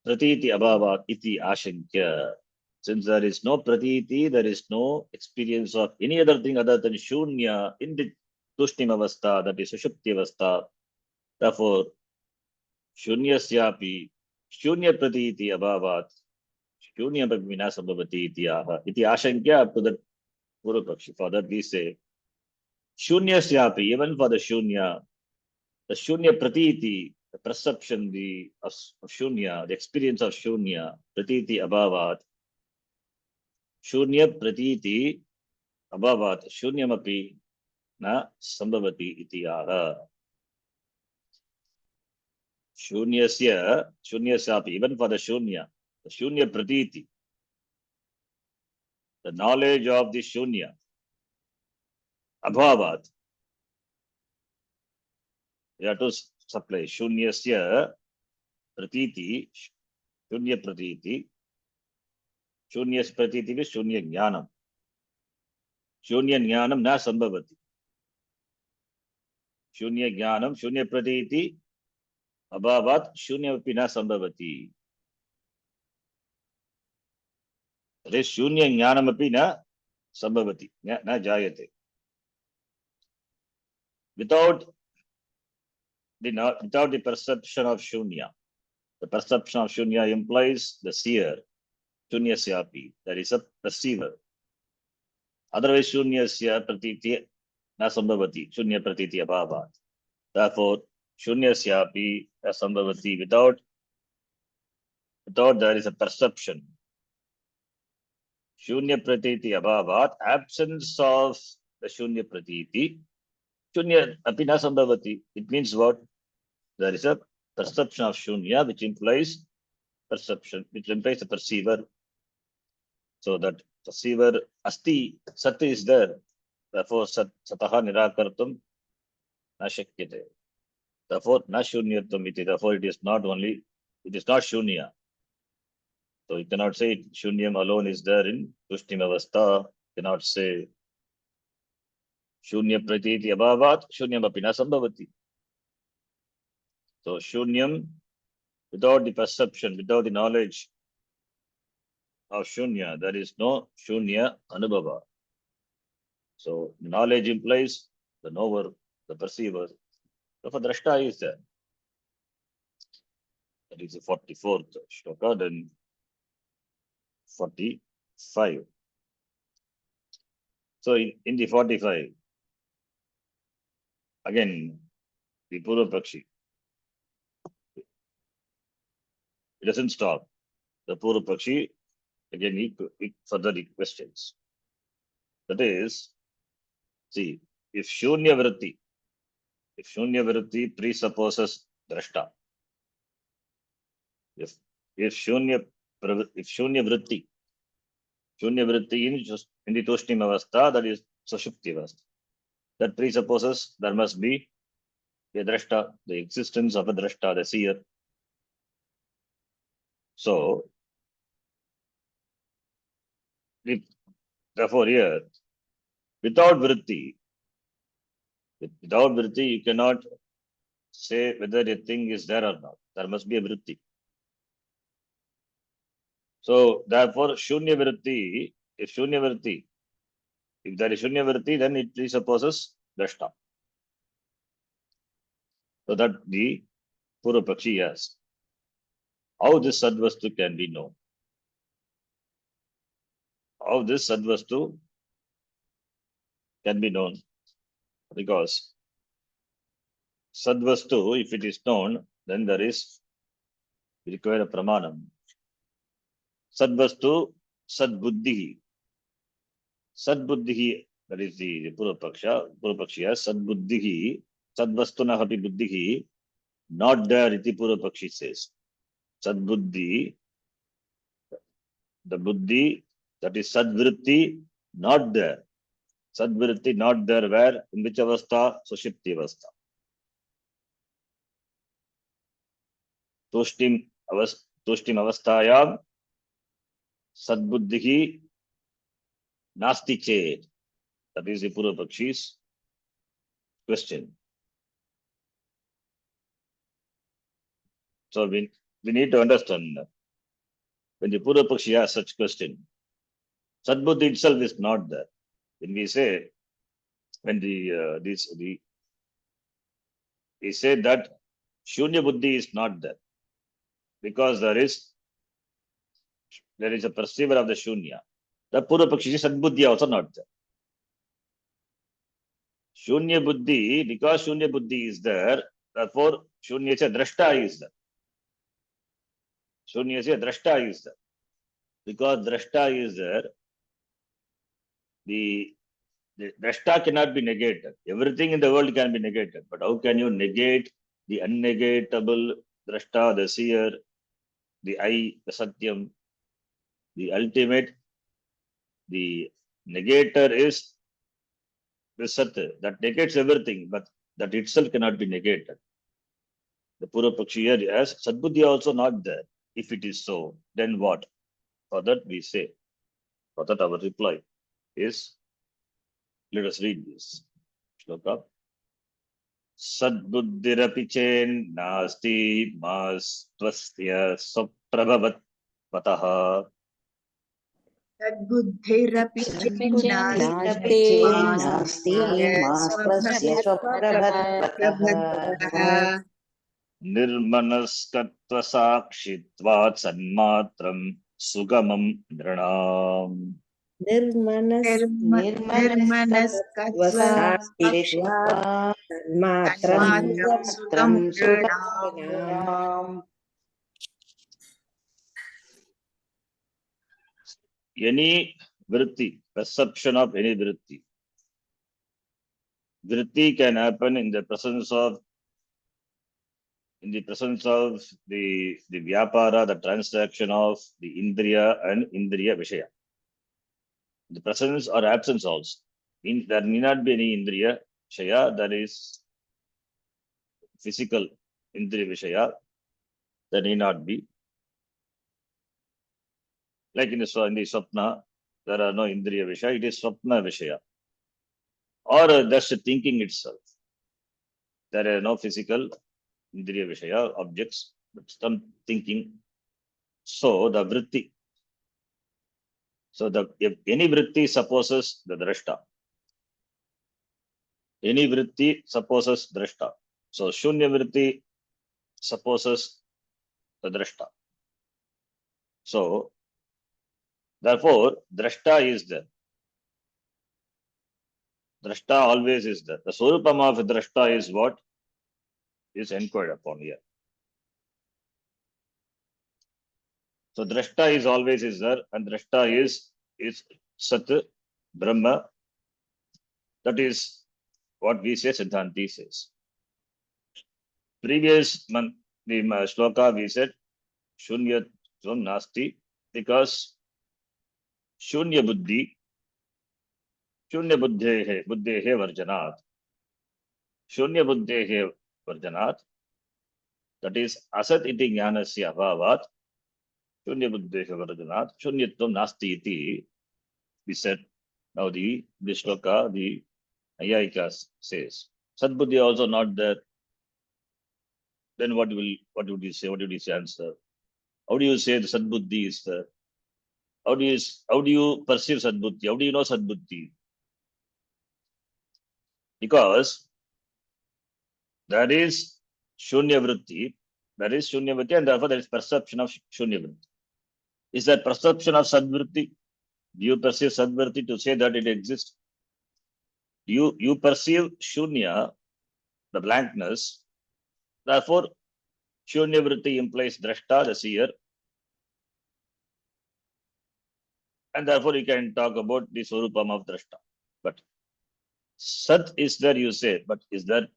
A: pratiti abhava iti ashankya. Since there is no pratiti, there is no experience of any other thing other than shunya in the tushtim avastha, that is sushupti avastha. Therefore, shunyasyapi shunya pratiti abhavat shunya vinasa bhavati iti ashankya, up to the Purvapakshi. For that we say shunyasyapi, even for the shunya pratiti, the perception of shunya, the experience of shunya, pratiti abhavat, shunya pratiti abhavat, shunyamapi na sambhavati iti aha. Shunyasyapi, even for the shunya pratiti, the knowledge of the shunya, abhavat, you have to supply shunyasya pratiti, shunya pratiti, shunya pratiti is shunya jnanam. Shunya jnanam na sambhavati. Shunya jnanam, shunya pratiti, abhavat, shunya api na sambhavati. That is shunya jnanam api na sambhavati, na jayate. Without the perception of shunya, the perception of shunya implies the seer, shunyasyapi, that is a perceiver. Otherwise, shunyasya pratiti na sambhavati, shunya pratiti abhavat. Therefore, shunyasyapi na sambhavati, without there is a perception. Shunya pratiti abhavat, absence of the shunya pratiti, shunya api na sambhavati. It means what? There is a perception of shunya, which implies perception, which implies the perceiver. So that perceiver asti, sat is there. Therefore, sataha nirakartum na shakyate. Therefore, na shunyatam iti. Therefore, it is not shunya. So you cannot say shunyam alone is there in tushtim avastha. You cannot say shunya pratiti abhavat, shunyam api na sambhavati. So shunyam, without the perception, without the knowledge of shunya, there is no shunya anubhava. So knowledge implies the knower, the perceiver. Therefore, drashta is there. That is the 44th shloka, then 45. So in the 45, again, the Purva Pakshi, it doesn't stop. The Purva Pakshi, again, he further questions. That is, see, if Shunya Vritti presupposes drashta, if Shunya Vritti in the Tushtim Avastha, that is Sushupti Avastha, that presupposes there must be a drashta, the existence of a drashta, the seer. So, therefore here, without vritti, you cannot say whether a thing is there or not. There must be a vritti. So, therefore, shunya vritti, if there is shunya vritti, then it presupposes drashta. So that the Purva Pakshi asks, how this sadvastu can be known? How this sadvastu can be known? Because sadvastu, if it is known, then there is required a pramanam. Sadvastu, sadbuddhi. Sadbuddhi, that is the Purva Pakshiya, sadbuddhi, sadvastuna hapi buddhi, not there, iti Purva Pakshi says. Sadbuddhi, the buddhi, that is sadvritti, not there. Sadvritti not there, where? In which avastha? Sushipti avastha. Tushtim avasthayam, sadbuddhi nasti chet. That is the Purva Pakshi's question. So we need to understand, when the Purva Pakshi asks such question, sadbuddhi itself is not there. When we say, when he said that shunya buddhi is not there, because there is a perceiver of the shunya. The Purva Pakshi is sadbuddhi also not there. Shunya buddhi, because shunya buddhi is there, therefore Shunyasya drashta is there. Shunyasya drashta is there. Because drashta is there, the drashta cannot be negated. Everything in the world can be negated. But how can you negate the unnegatable drashta, the seer, the I, the satyam, the ultimate? The negator is the sat that negates everything, but that itself cannot be negated. The Purva Pakshi here as Sadbuddhi also not there. If it is so, then what? For that we say, for that our reply is, let us read this. Shloka. Sadbuddhirapi chen nasti mas tvasya saprabhavat pataha.
B: Tadbuddhirapi
C: नास्ति
B: नास्ति
C: मास्त्वस्य
B: स्वप्रभवतः
C: स्वप्रभवतः
A: निर्मनस्कत्व साक्षित्वात् सन्मात्रं सुगमं नृणाम्.
C: निर्मनस्कत्वसाक्षित्वात् तन्मात्रं सुगमम्
A: Any vritti, perception of any vritti. Vritti can happen in the presence of the vyapara, the transaction of the indriya and indriya vishaya. The presence or absence also. There need not be any indriya vishaya, that is physical indriya vishaya. There need not be. Like in the swapna, there are no indriya vishaya, it is swapna vishaya. Or just thinking itself. There are no physical indriya vishaya objects, but some thinking. So the vritti. So if any vritti supposes the drashta. Any vritti supposes drashta. So shunya vritti supposes the drashta. So therefore, drashta is there. Drashta always is there. The swarupam of drashta is what is inquired upon here. So drashta is always is there, and drashta is Sat, Brahma. That is what we say, Siddhanti says. Previous month, the shloka we said, Shunya Nasti, because Shunya Buddhi, Shunya Buddhehe Varjanat. Shunya Buddhehe Varjanat. That is Asat iti jnanasya abhavat. Shunya Buddhehe Varjanat. Shunyatvam Nasti iti. We said, now the shloka, the Ayayika says, Sadbuddhi also not there. Then what would you say? What would you say answer? How do you say the Sadbuddhi is there? How do you perceive Sadbuddhi? How do you know Sadbuddhi? Because that is Shunya Vritti, and therefore there is perception of Shunya Vritti. Is that perception of Sadvritti? Do you perceive Sadvritti to say that it exists? You perceive Shunya, the blankness. Therefore, Shunya Vritti implies Drashta, the seer. And therefore, you can talk about the Swarupam of Drashta. But Sat is there, you say, but is there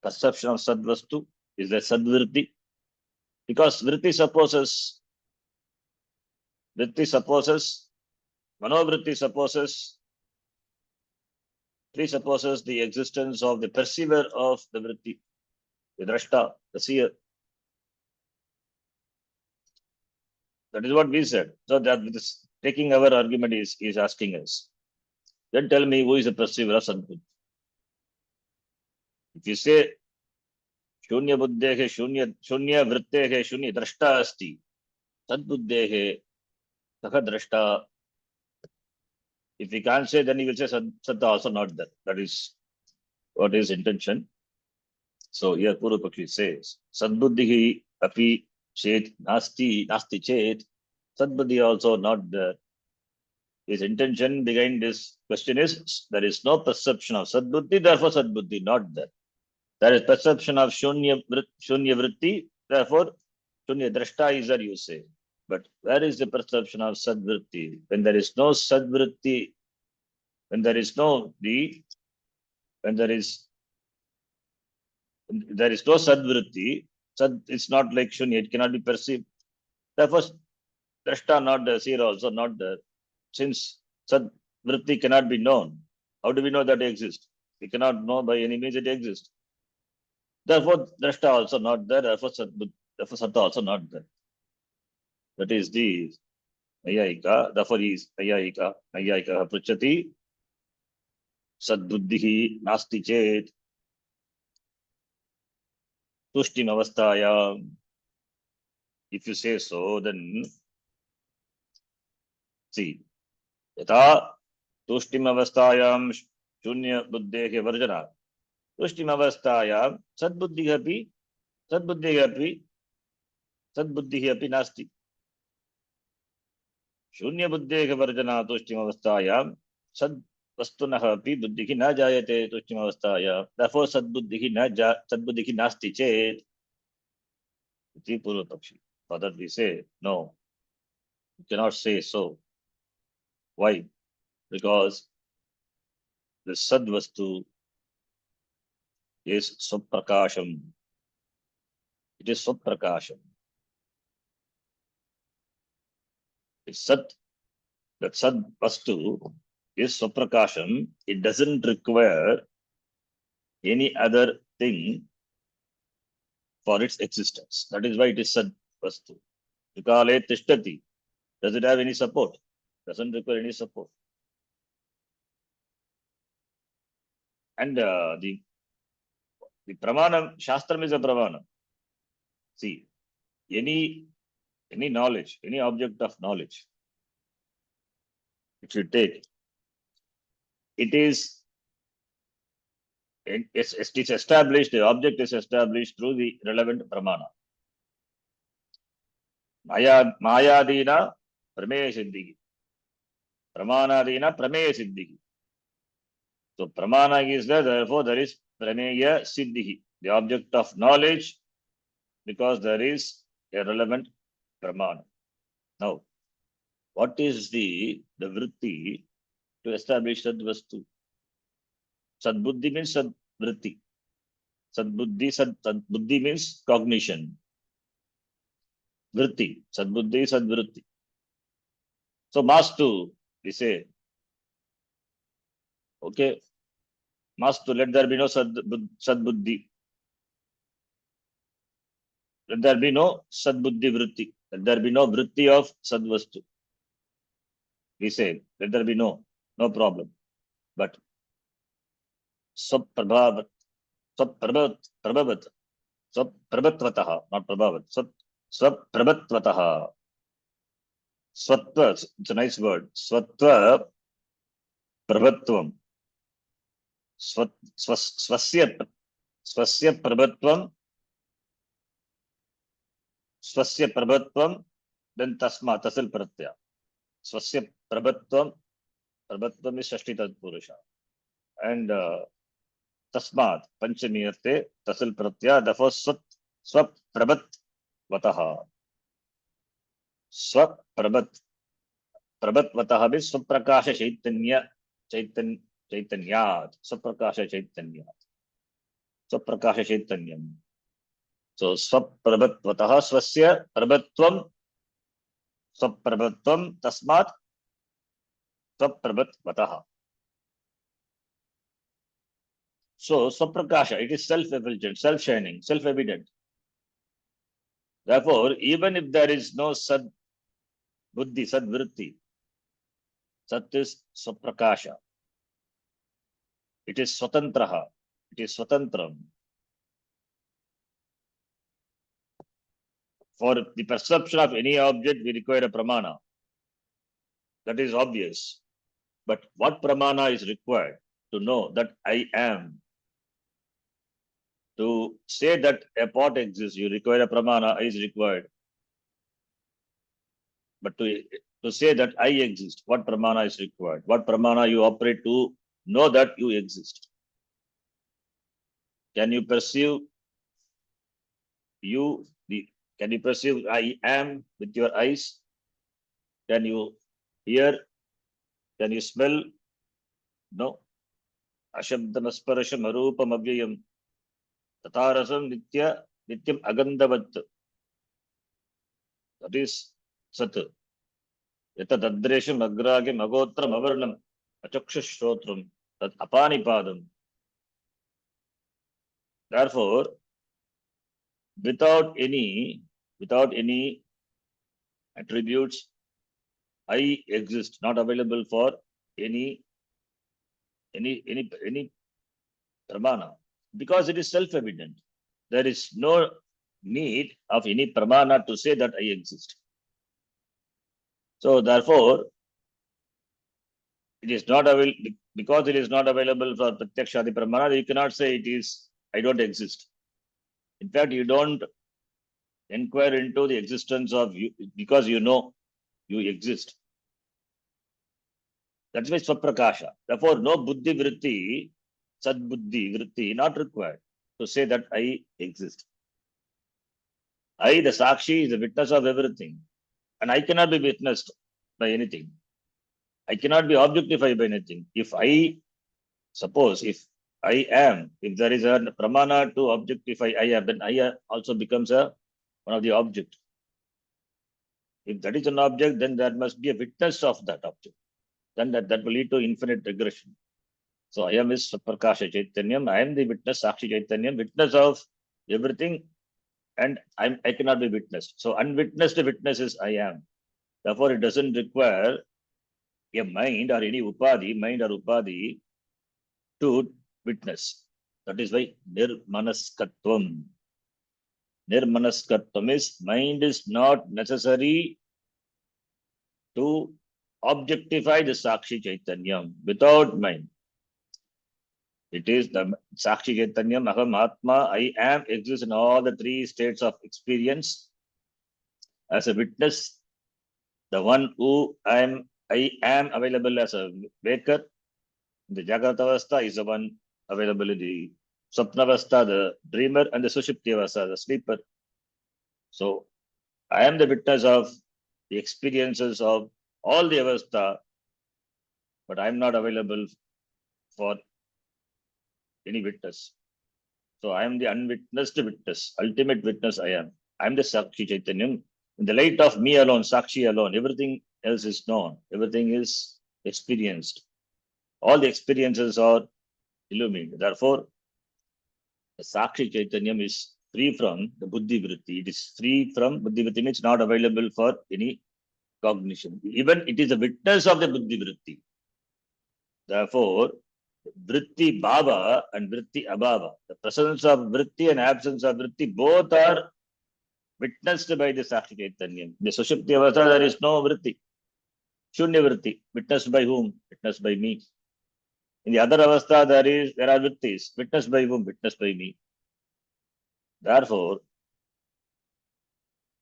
A: perception of Sadvastu? Is there Sadvritti? Because Vritti supposes, Manovritti supposes, presupposes the existence of the perceiver of the Vritti, the Drashta, the seer. That is what we said. So that this, taking our argument is asking us. Then tell me who is the perceiver of Sadbuddhi. If you say Shunya Buddhehe, Shunya Vrittehe, Shunya Drashta Asti, Sadbuddhehe, Saha Drashta. If we can't say, then he will say Satta also not there. That is what his intention. So here Purva Pakshi says, Sadbuddhihi api chet nasti chet. Sadbuddhi also not there. His intention behind this question is there is no perception of Sadbuddhi, therefore Sadbuddhi not there. There is perception of shunya vritti, therefore shunya drashta is there, you say. But where is the perception of sadvritti? When there is no sadvritti, when there is no when there is no sadvritti, sad it's not like shunya, it cannot be perceived. Therefore, drashta not there, seer also not there. Since sadvritti cannot be known, how do we know that it exists? We cannot know by any means it exists. Therefore, drashta also not there, therefore satta also not there. That is the Nayayika, therefore he is Nayayika pruchati sadbuddhihi nasti chet tushtim avasthayam. If you say so, then see, yatha tushtim avasthayam shunya buddhehe varjana tushtim avasthayam sadbuddhihi api nasti. शून्य बुद्धेः वर्जना तुष्टिम अवस्थायां सद वस्तुनः अपि बुद्धिः न जायते तुष्टिम अवस्थायां. Therefore सद्बुद्धिः नास्ति चेत् इति पूर्व पक्षी. For that we say no, you cannot say so. Why? Because the sad vastu is swaprakasham. It is swaprakasham. It's sat. That sad vastu is swaprakasham. It doesn't require any other thing for its existence. That is why it is sad vastu. Vikale tishtati. Does it have any support? Doesn't require any support. And the pramanam, shastram is a pramanam. See, any knowledge, any object of knowledge, if you take, it is established, the object is established through the relevant pramana. Mayadina prameya siddhi. Pramanadina prameya siddhi. So pramana is there, therefore there is prameya siddhi, the object of knowledge, because there is a relevant pramana. Now, what is the vritti to establish sadvastu? Sadbuddhi means sadvritti. Sadbuddhi means cognition. Vritti, sadbuddhi, sadvritti. So mastu, we say, okay, mastu, let there be no sadbuddhi. Let there be no sadbuddhi vritti. Let there be no vritti of sadvastu. We say, let there be no problem. But swapratvatah, not prabhavat, swapratvatah. Swattva, it's a nice word. Swattva prabhatvam. Swasya prabhatvam. Swasya prabhatvam, then tasma, tasil pratyaya. Swasya prabhatvam is shashti tatpurusha. And tasmat, panchami arte, tasil pratyaya, therefore swaprabhatvatah. Swaprabhat. Prabhatvatah means swaprakasha chaitanyat. Swaprakasha chaitanyat. Swaprakasha chaitanyam. So swaprabhatvatah swasya prabhatvam tasmat swaprabhatvatah. So swaprakasha, it is self-effulgent, self-shining, self-evident. Therefore, even if there is no sad buddhi, sadvritti, sat is swaprakasha. It is swatantraha. It is swatantram. For the perception of any object, we require a pramana. That is obvious. But what pramana is required to know that I am? To say that a pot exists, you require a pramana is required. But to say that I exist, what pramana is required? What pramana you operate to know that you exist? Can you perceive can you perceive I am with your eyes? Can you hear? Can you smell? No. Ashabdam asparasham arupam avyayam tatarasam nityam agandavat. That is Sat. Yatadadresham agragam agotram avarnam achakshushotram tat apanipadam. Therefore, without any attributes, I exist, not available for any pramana, because it is self-evident. There is no need of any pramana to say that I exist. So therefore, it is not available, because it is not available for pratyakshadi pramana. You cannot say it is I don't exist. In fact, you don't inquire into the existence of you because you know you exist. That's why Swaprakasha. Therefore, no buddhi vritti, sadbuddhi vritti, not required to say that I exist. I, the Sakshi, is the witness of everything. And I cannot be witnessed by anything. I cannot be objectified by anything. If I suppose, if I am, if there is a pramana to objectify I am, then I also becomes one of the object. If that is an object, then there must be a witness of that object. Then that will lead to infinite regression. So I am is Prakasha Chaitanyam. I am the witness, Sakshi Chaitanyam, witness of everything, and I cannot be witnessed. So unwitnessed witness is I am. Therefore, it doesn't require a mind or any upadhi to witness. That is why nirmanaskatvam. Nirmanaskatvam is mind is not necessary to objectify the Sakshi Chaitanyam without mind. It is the Sakshi Chaitanyam, Aham Atma, I am, exists in all the three states of experience. As a witness, the one who I am available as a waker. The Jagrata Avastha is the one available in the Swapnavastha, the dreamer, and the Sushupti Avastha, the sleeper. So I am the witness of the experiences of all the Avastha, but I am not available for any witness. So I am the unwitnessed witness, ultimate witness I am. I am the Sakshi Chaitanyam. In the light of me alone, Sakshi alone, everything else is known. Everything is experienced. All the experiences are illuminated. Therefore, the Sakshi Chaitanyam is free from the Buddhi Vritti. It is free from Buddhi Vritti, means not available for any cognition. Even it is a witness of the Buddhi Vritti. Therefore, Vritti Bhava and Vritti Abhava, the presence of Vritti and absence of Vritti, both are witnessed by the Sakshi Chaitanyam. The Sushupti Avastha, there is no Vritti. Shunya Vritti. Witnessed by whom? Witnessed by me. In the other Avastha, there are Vrittis. Witnessed by whom? Witnessed by me. Therefore,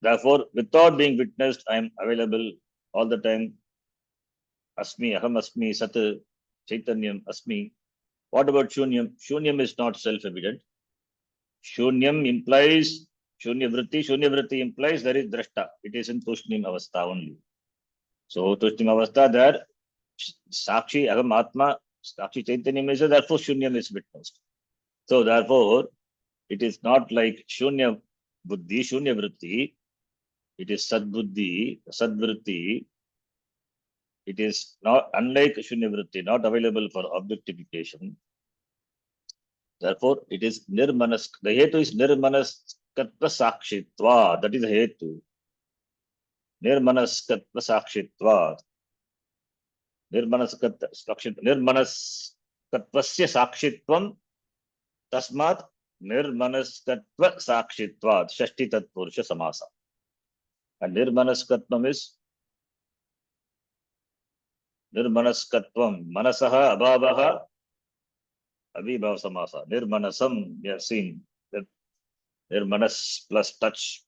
A: without being witnessed, I am available all the time. Asmi, Aham Asmi, Sat, Chaitanyam, Asmi. What about Shunyam? Shunyam is not self-evident. Shunyam implies Shunya Vritti implies there is Drashta. It is in Tushnim Avastha only. So Tushnim Avastha, there Sakshi, Aham Atma, Sakshi Chaitanyam is there, therefore Shunyam is witnessed. So therefore, it is not like Shunya Buddhi, Shunya Vritti. It is Sadbuddhi, Sadvritti. It is not unlike Shunya Vritti, not available for objectification. Therefore, it is Nirmanas. The Hetu is Nirmanaskatva Sakshitva. That is the Hetu. Nirmanaskatva Sakshitva. Nirmanaskatvasya Sakshitvam. Tasmat Nirmanaskatva Sakshitva. Shashti Tatpurusha Samasa. And Nirmanaskatvam is Nirmanaskatvam. Manasaha Abhavaha Avibhav Samasa. Nirmanasam, we have seen that Nirmanas plus touch.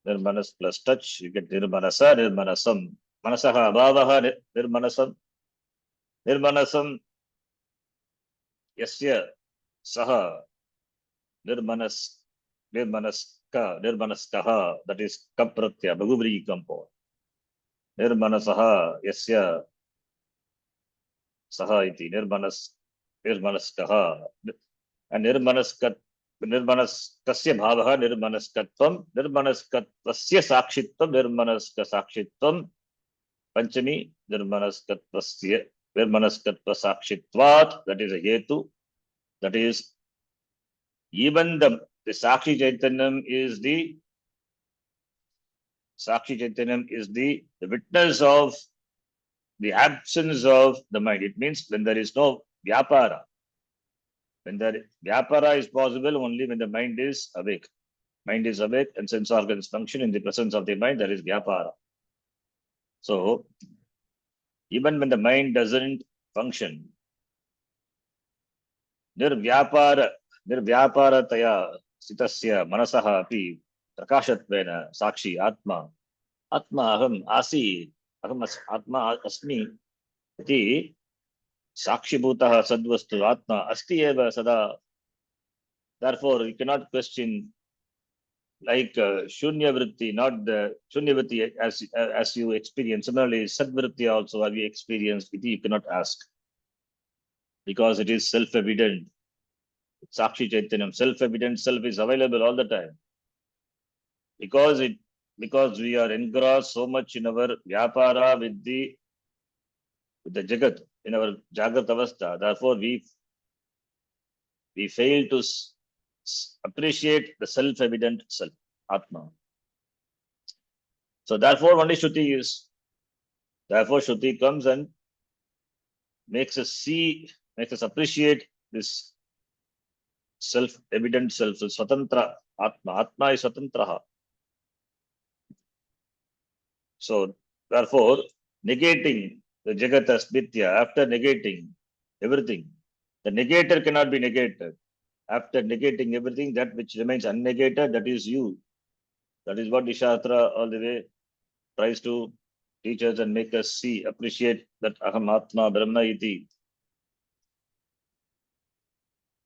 A: Nirmanas plus touch, you get Nirmanasa, Nirmanasam. Manasaha Abhavaha Nirmanasam. Nirmanasam Yasya saha nirmanaskaha, that is kapratya, Bhaguvri compound. Nirmanasaha, yasya saha iti, nirmanaskaha. And nirmanaskasya bhavaha nirmanaskatvam, nirmanaskatvasya sakshitvam, nirmanaska sakshitvam, panchami, nirmanaskatva sakshitvat, that is a hetu, that is even the Sakshi Chaitanyam is the witness of the absence of the mind. It means when there is no vyapara. When the vyapara is possible only when the mind is awake. Mind is awake and sense organs function in the presence of the mind, there is vyapara. So, even when the mind doesn't function, nirvyaparataya sitasya manasaha api prakashatvena sakshi atma. Atma aham asi, atma asmi iti sakshibhutah sadvastu atma asti eva sada. Therefore, you cannot question like shunya vritti, not the shunya vritti as you experience. Similarly, sadvritti also have you experienced? You cannot ask because it is self-evident. Sakshi Chaitanyam, self-evident, self is available all the time. Because we are engrossed so much in our vyapara with the jagat, in our jagat avastha. Therefore, we fail to appreciate the self-evident self, Atma. So therefore, only Shruti is. Therefore, Shruti comes and makes us appreciate this self-evident self, Swatantra Atma. Atma is Swatantraha. So therefore, negating the Jagat Asmithya, after negating everything, the negator cannot be negated. After negating everything, that which remains unnegated, that is you. That is what the Shastra all the way tries to teach us and make us see, appreciate that Aham Atma Brahma iti.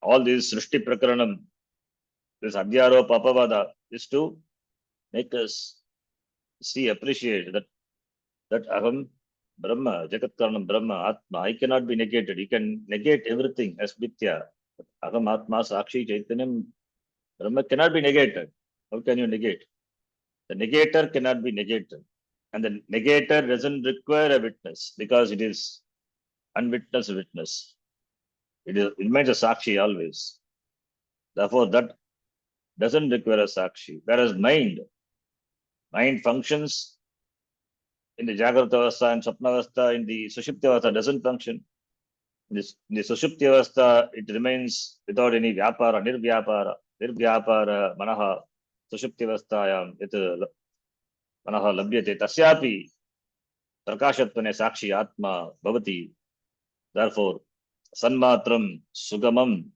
A: All this Srishti Prakaranam, this Adhyaropa Apavada, is to make us see, appreciate that Aham Brahma, Jagat Karanam Brahma, Atma, I cannot be negated. You can negate everything as Mithya. Aham Atma Sakshi Chaitanyam Brahma cannot be negated. How can you negate? The negator cannot be negated. And the negator doesn't require a witness because it is unwitnessed witness. It remains a Sakshi always. Therefore, that doesn't require a Sakshi. Whereas mind functions in the Jagrata Avastha and Sapna Avastha, in the Sushupti Avastha doesn't function. In the Sushupti Avastha, it remains without any Vyapara, Nirvyapara, Manaha, Sushupti Avasthayam, Yat Manaha Labhyate, Tasyapi, Prakashatvane Sakshi Atma Bhavati. Therefore, Sanmatram, Sugamam,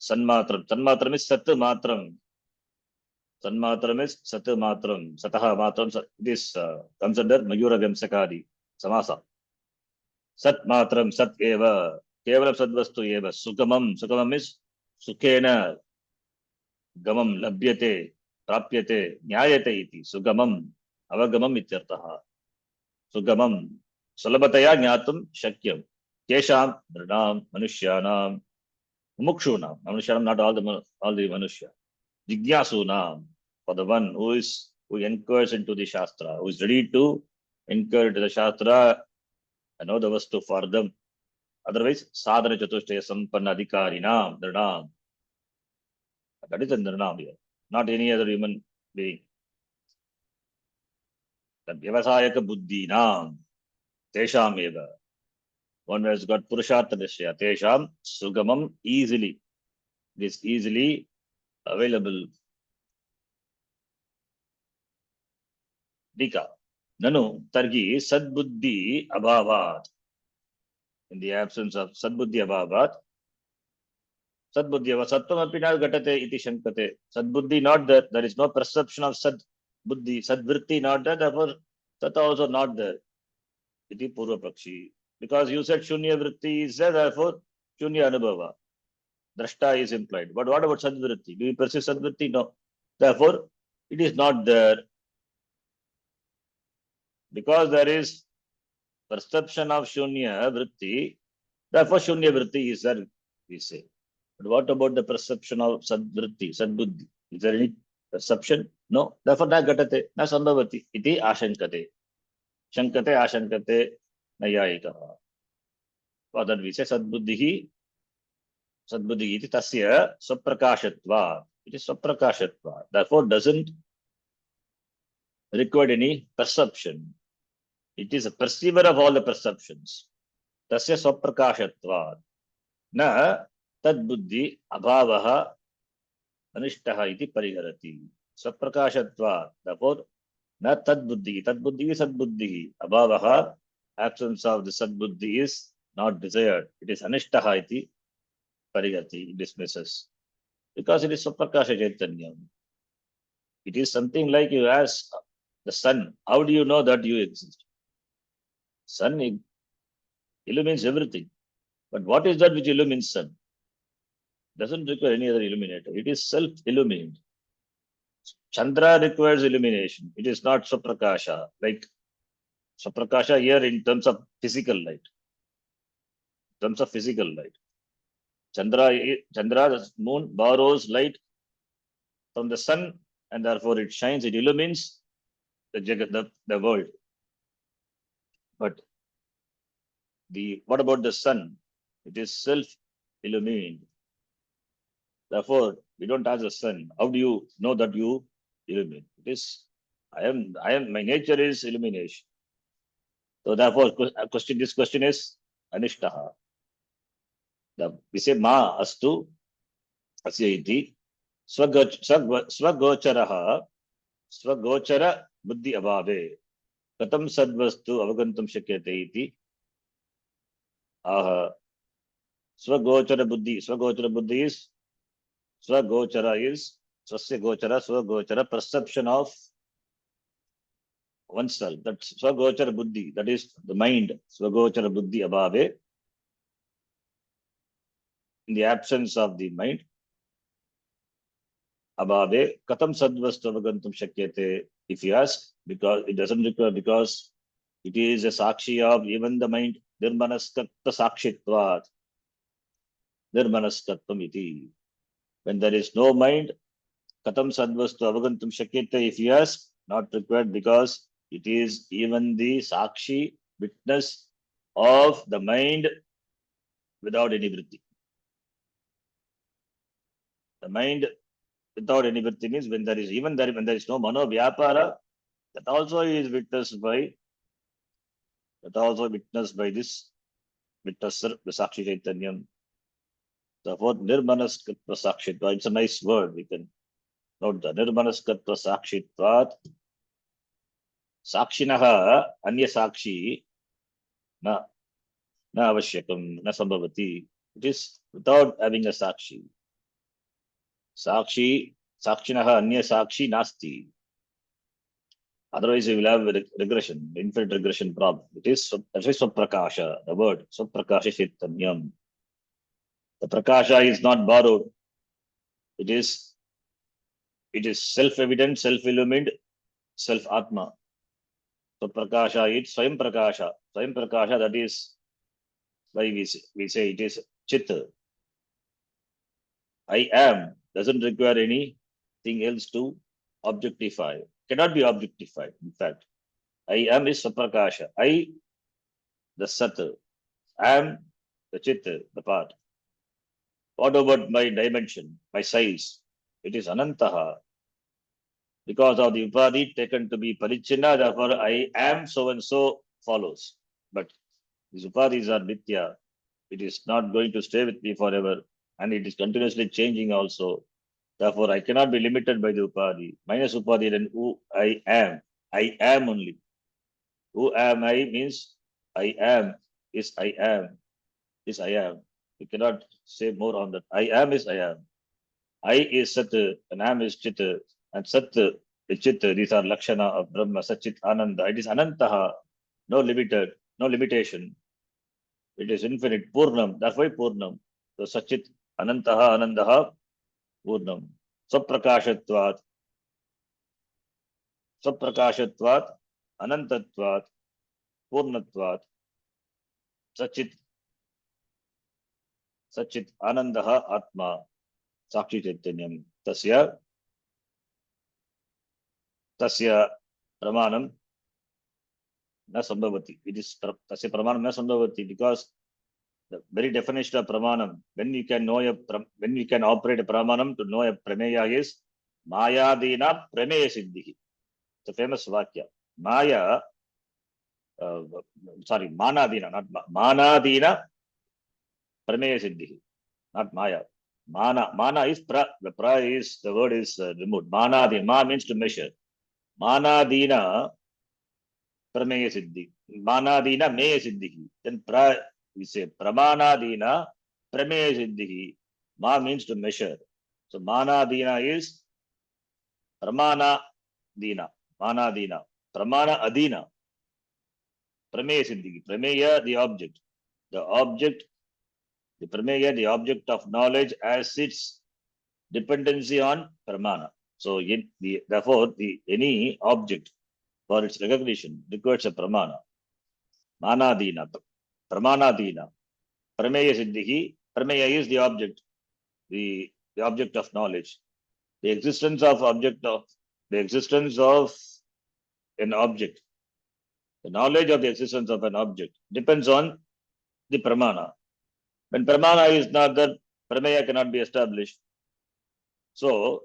A: Sanmatram is Sat Matram. Sanmatram is Sat Matram, Sataha Matram, it is considered Mayura Vamsakadi, Samasa. Sat Matram, Sat Eva, Kevalam Sadvastu Eva, Sugamam is Sukena, Gamam Labhyate, Prapyate, Nyayate iti, Sugamam, Avagamam ityartaha. Sugamam, Sulabhataya Nyatum Shakyam, Kesham, Nrinam, Manushyanam, Mukshunam, Manushyanam, not all the Manushya. Jigyasunam, for the one who inquires into the Shastra, who is ready to inquire into the Shastra and know the Vastu for them. Otherwise, Sadhana Chatushtaya Sampanna Adhikarinam, Nrinam. That is the Nrinam here, not any other human being. The Vyavasayaka Buddhinam, Tesham Eva. One has got Purushartha Nishya, Tesham, Sugamam, easily. It is easily available. Dika. Nanu, Targi, Sadbuddhi Abhavat. In the absence of Sadbuddhi Abhavat, Sadbuddhi Sattvam apina gatate iti shankate. Sadbuddhi not there. There is no perception of Sadbuddhi, Sadvritti not there. Therefore, Sat also not there. Iti Purva Pakshi. Because you said Shunya Vritti is there, therefore Shunya Anubhava. Drashta is implied. But what about Sadvritti? Do you perceive Sadvritti? No. Therefore, it is not there. Because there is perception of Shunya Vritti, therefore Shunya Vritti is there, we say. But what about the perception of Sadvritti, Sadbuddhi? Is there any perception? No. Therefore, na gatate, na sambhavati. Iti ashankate. Shankate ashankate nayayikaha. For that we say Sadbuddhi iti tasya swaprakashatva. It is swaprakashatva. Therefore, doesn't require any perception. It is a perceiver of all the perceptions. Tasya swaprakashatva. Na tad buddhi abhavaha anishtaha iti pariharati. Swaprakashatva. Therefore, na tad buddhi. Tad buddhi is sad buddhi. Abhavaha, absence of the sad buddhi is not desired. It is anishtaha iti parigati, dismisses. Because it is Swaprakasha Chaitanya. It is something like you ask the sun, how do you know that you exist? Sun illumines everything. But what is that which illumines sun? Doesn't require any other illuminator. It is self-illumined. Chandra requires illumination. It is not Swaprakasha. Like Swaprakasha here in terms of physical light. In terms of physical light. Chandra, the moon borrows light from the sun and therefore it shines, it illumines the world. But what about the sun? It is self-illumined. Therefore, we don't ask the sun, how do you know that you illumine? It is, my nature is illumination. So therefore, this question is Anishtaha. We say Ma Astu Asya iti Swagocharaha Swagochara Buddhi Abhave Katam Sadvastu Avagantam Shakyate iti Aha Swagochara Buddhi is Swagochara is Swagochara perception of oneself. That's Swagochara Buddhi, that is the mind. Swagochara Buddhi Abhave, in the absence of the mind. Abhave, Katam Sadvastu Avagantum Shakyate, if you ask, because it doesn't require, because it is a Sakshi of even the mind. Nirmanaskatta Sakshitvat. Nirmanaskattam iti. When there is no mind, Katam Sadvastu Avagantum Shakyate, if you ask, not required, because it is even the Sakshi, witness of the mind without any vritti. The mind without any vritti means when there is no mano vyapara, that also is witnessed by this witnesser, the Sakshi Chaitanyam. Therefore, Nirmanaskatva Sakshitva, it's a nice word, we can note that. Nirmanaskatva Sakshitvat Sakshinaha Anya Sakshi na avashyakam, na sambhavati. It is without having a Sakshi. Sakshinaha Anya Sakshi nasti. Otherwise, you will have a regression, infinite regression problem. It is Swaprakasha, the word Swaprakasha Chaitanyam. The Prakasha is not borrowed. It is self-evident, self-illumined, self-atma. So Prakasha, it's Swayam Prakasha. Swayam Prakasha, that is why we say it is Chit. I am doesn't require anything else to objectify. Cannot be objectified. In fact, I am is Swaprakasha. I, the Sat. I am the Chit, the part. What about my dimension, my size? It is Anantaha. Because of the Upadhi taken to be Parichinna, therefore I am so and so follows. But these Upadhis are Nitya. It is not going to stay with me forever. And it is continuously changing also. Therefore, I cannot be limited by the Upadhi. Minus Upadhi, then who I am. I am only. Who am I means I am is I am. Is I am. You cannot say more on that. I am is I am. I is Sat and Am is Chit. And Sat is Chit. These are Lakshana of Brahma, Satchit Ananda. It is Anantaha. No limitation. It is infinite. Purnam. That's why Purnam. So Satchit अनन्तः आनन्दः पूर्णं स्वप्रकाशत्वात् अनन्तत्वात् पूर्णत्वात् सच्चित् आनन्दः आत्मा साक्षी चैतन्यं तस्य प्रमाणं न संभवति. It is तस्य प्रमाणं न संभवति because the very definition of pramanam, when you can operate a pramanam to know a prameya is mayadina prameya siddhi. It's a famous vakya. Manadina, not manadina prameya siddhi, not maya. Mana is pra. The pra is, the word is removed. Manadina, ma means to measure. Manadina prameya siddhi. Manadina meya siddhi. Then pra, we say pramanadina prameya siddhi. Ma means to measure. So manadina is pramanadina. Manadina. Pramana adina. Prameya siddhi. Prameya, the object. The prameya, the object of knowledge as its dependency on pramana. So therefore, any object for its recognition requires a pramana. Manadina, pramanadina, prameya siddhi. Prameya is the object, the object of knowledge. The existence of an object, the knowledge of the existence of an object depends on the pramana. When pramana is not there, prameya cannot be established. So,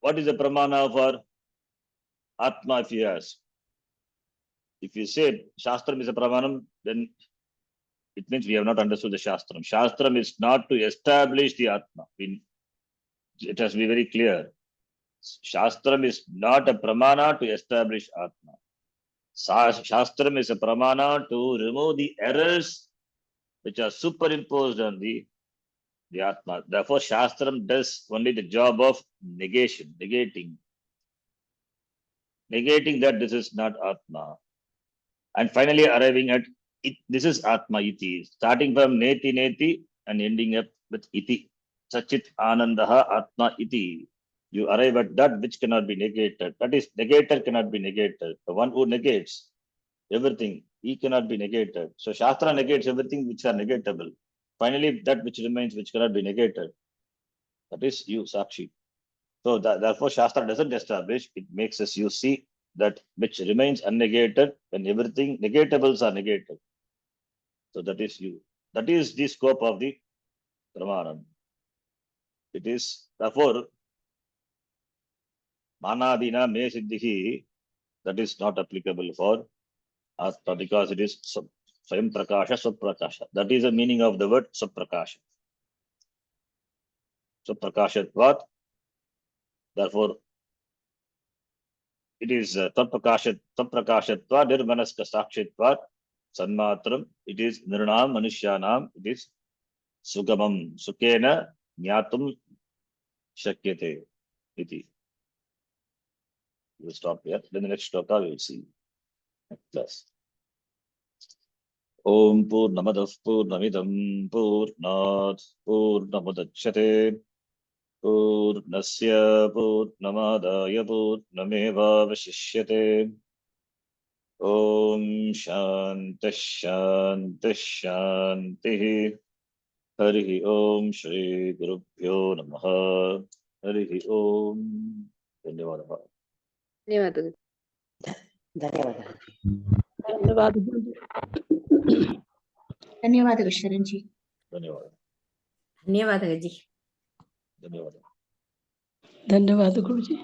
A: what is the pramana for Atma, if you ask? If you say Shastram is a pramanam, then it means we have not understood the Shastram. Shastram is not to establish the Atma. It has to be very clear. Shastram is not a pramana to establish Atma. Shastram is a pramana to remove the errors which are superimposed on the Atma. Therefore, Shastram does only the job of negation, negating that this is not Atma. And finally arriving at it, this is Atma iti, starting from neti and ending up with iti. Sachit anandaha Atma iti. You arrive at that which cannot be negated. That is, negator cannot be negated. The one who negates everything, he cannot be negated. So Shastra negates everything which are negatable. Finally, that which remains, which cannot be negated. That is you, Sakshi. So therefore, Shastra doesn't establish, it makes us you see that which remains unnegated when everything negatables are negated. So that is you. That is the scope of the Pramanam. It is therefore Manadina me siddhi, that is not applicable for Atma because it is Swayam Prakasha, Swaprakasha. That is the meaning of the word Swaprakasha. Swaprakashatvat. Therefore, it is Swaprakashatvat Nirmanaska Sakshitvat Sanmatram. It is Nirnam Manushyanam. It is Sugamam Sukena Nyatum Shakyate iti. We'll stop here. Then the next shloka we will see. Next class. Om Purnamadah Purnamidam Purnat Purnamudachyate Purnasya Purnamadaya Purnameva Vashishyate. Om Shanti Shanti Shanti. Harihi Om Shri Gurubhyo Namaha. Harihi Om. Dhanyavadaha.
B: ಧನ್ಯವಾದಗಳು.
C: ಧನ್ಯವಾದಗಳು.
B: ಧನ್ಯವಾದಗಳು ಶರಣ್ಜಿ.
A: ಧನ್ಯವಾದ.
C: ಧನ್ಯವಾದ ಅಜ್ಜಿ.
A: ಧನ್ಯವಾದ.
D: ಧನ್ಯವಾದ ಗುರುಜಿ.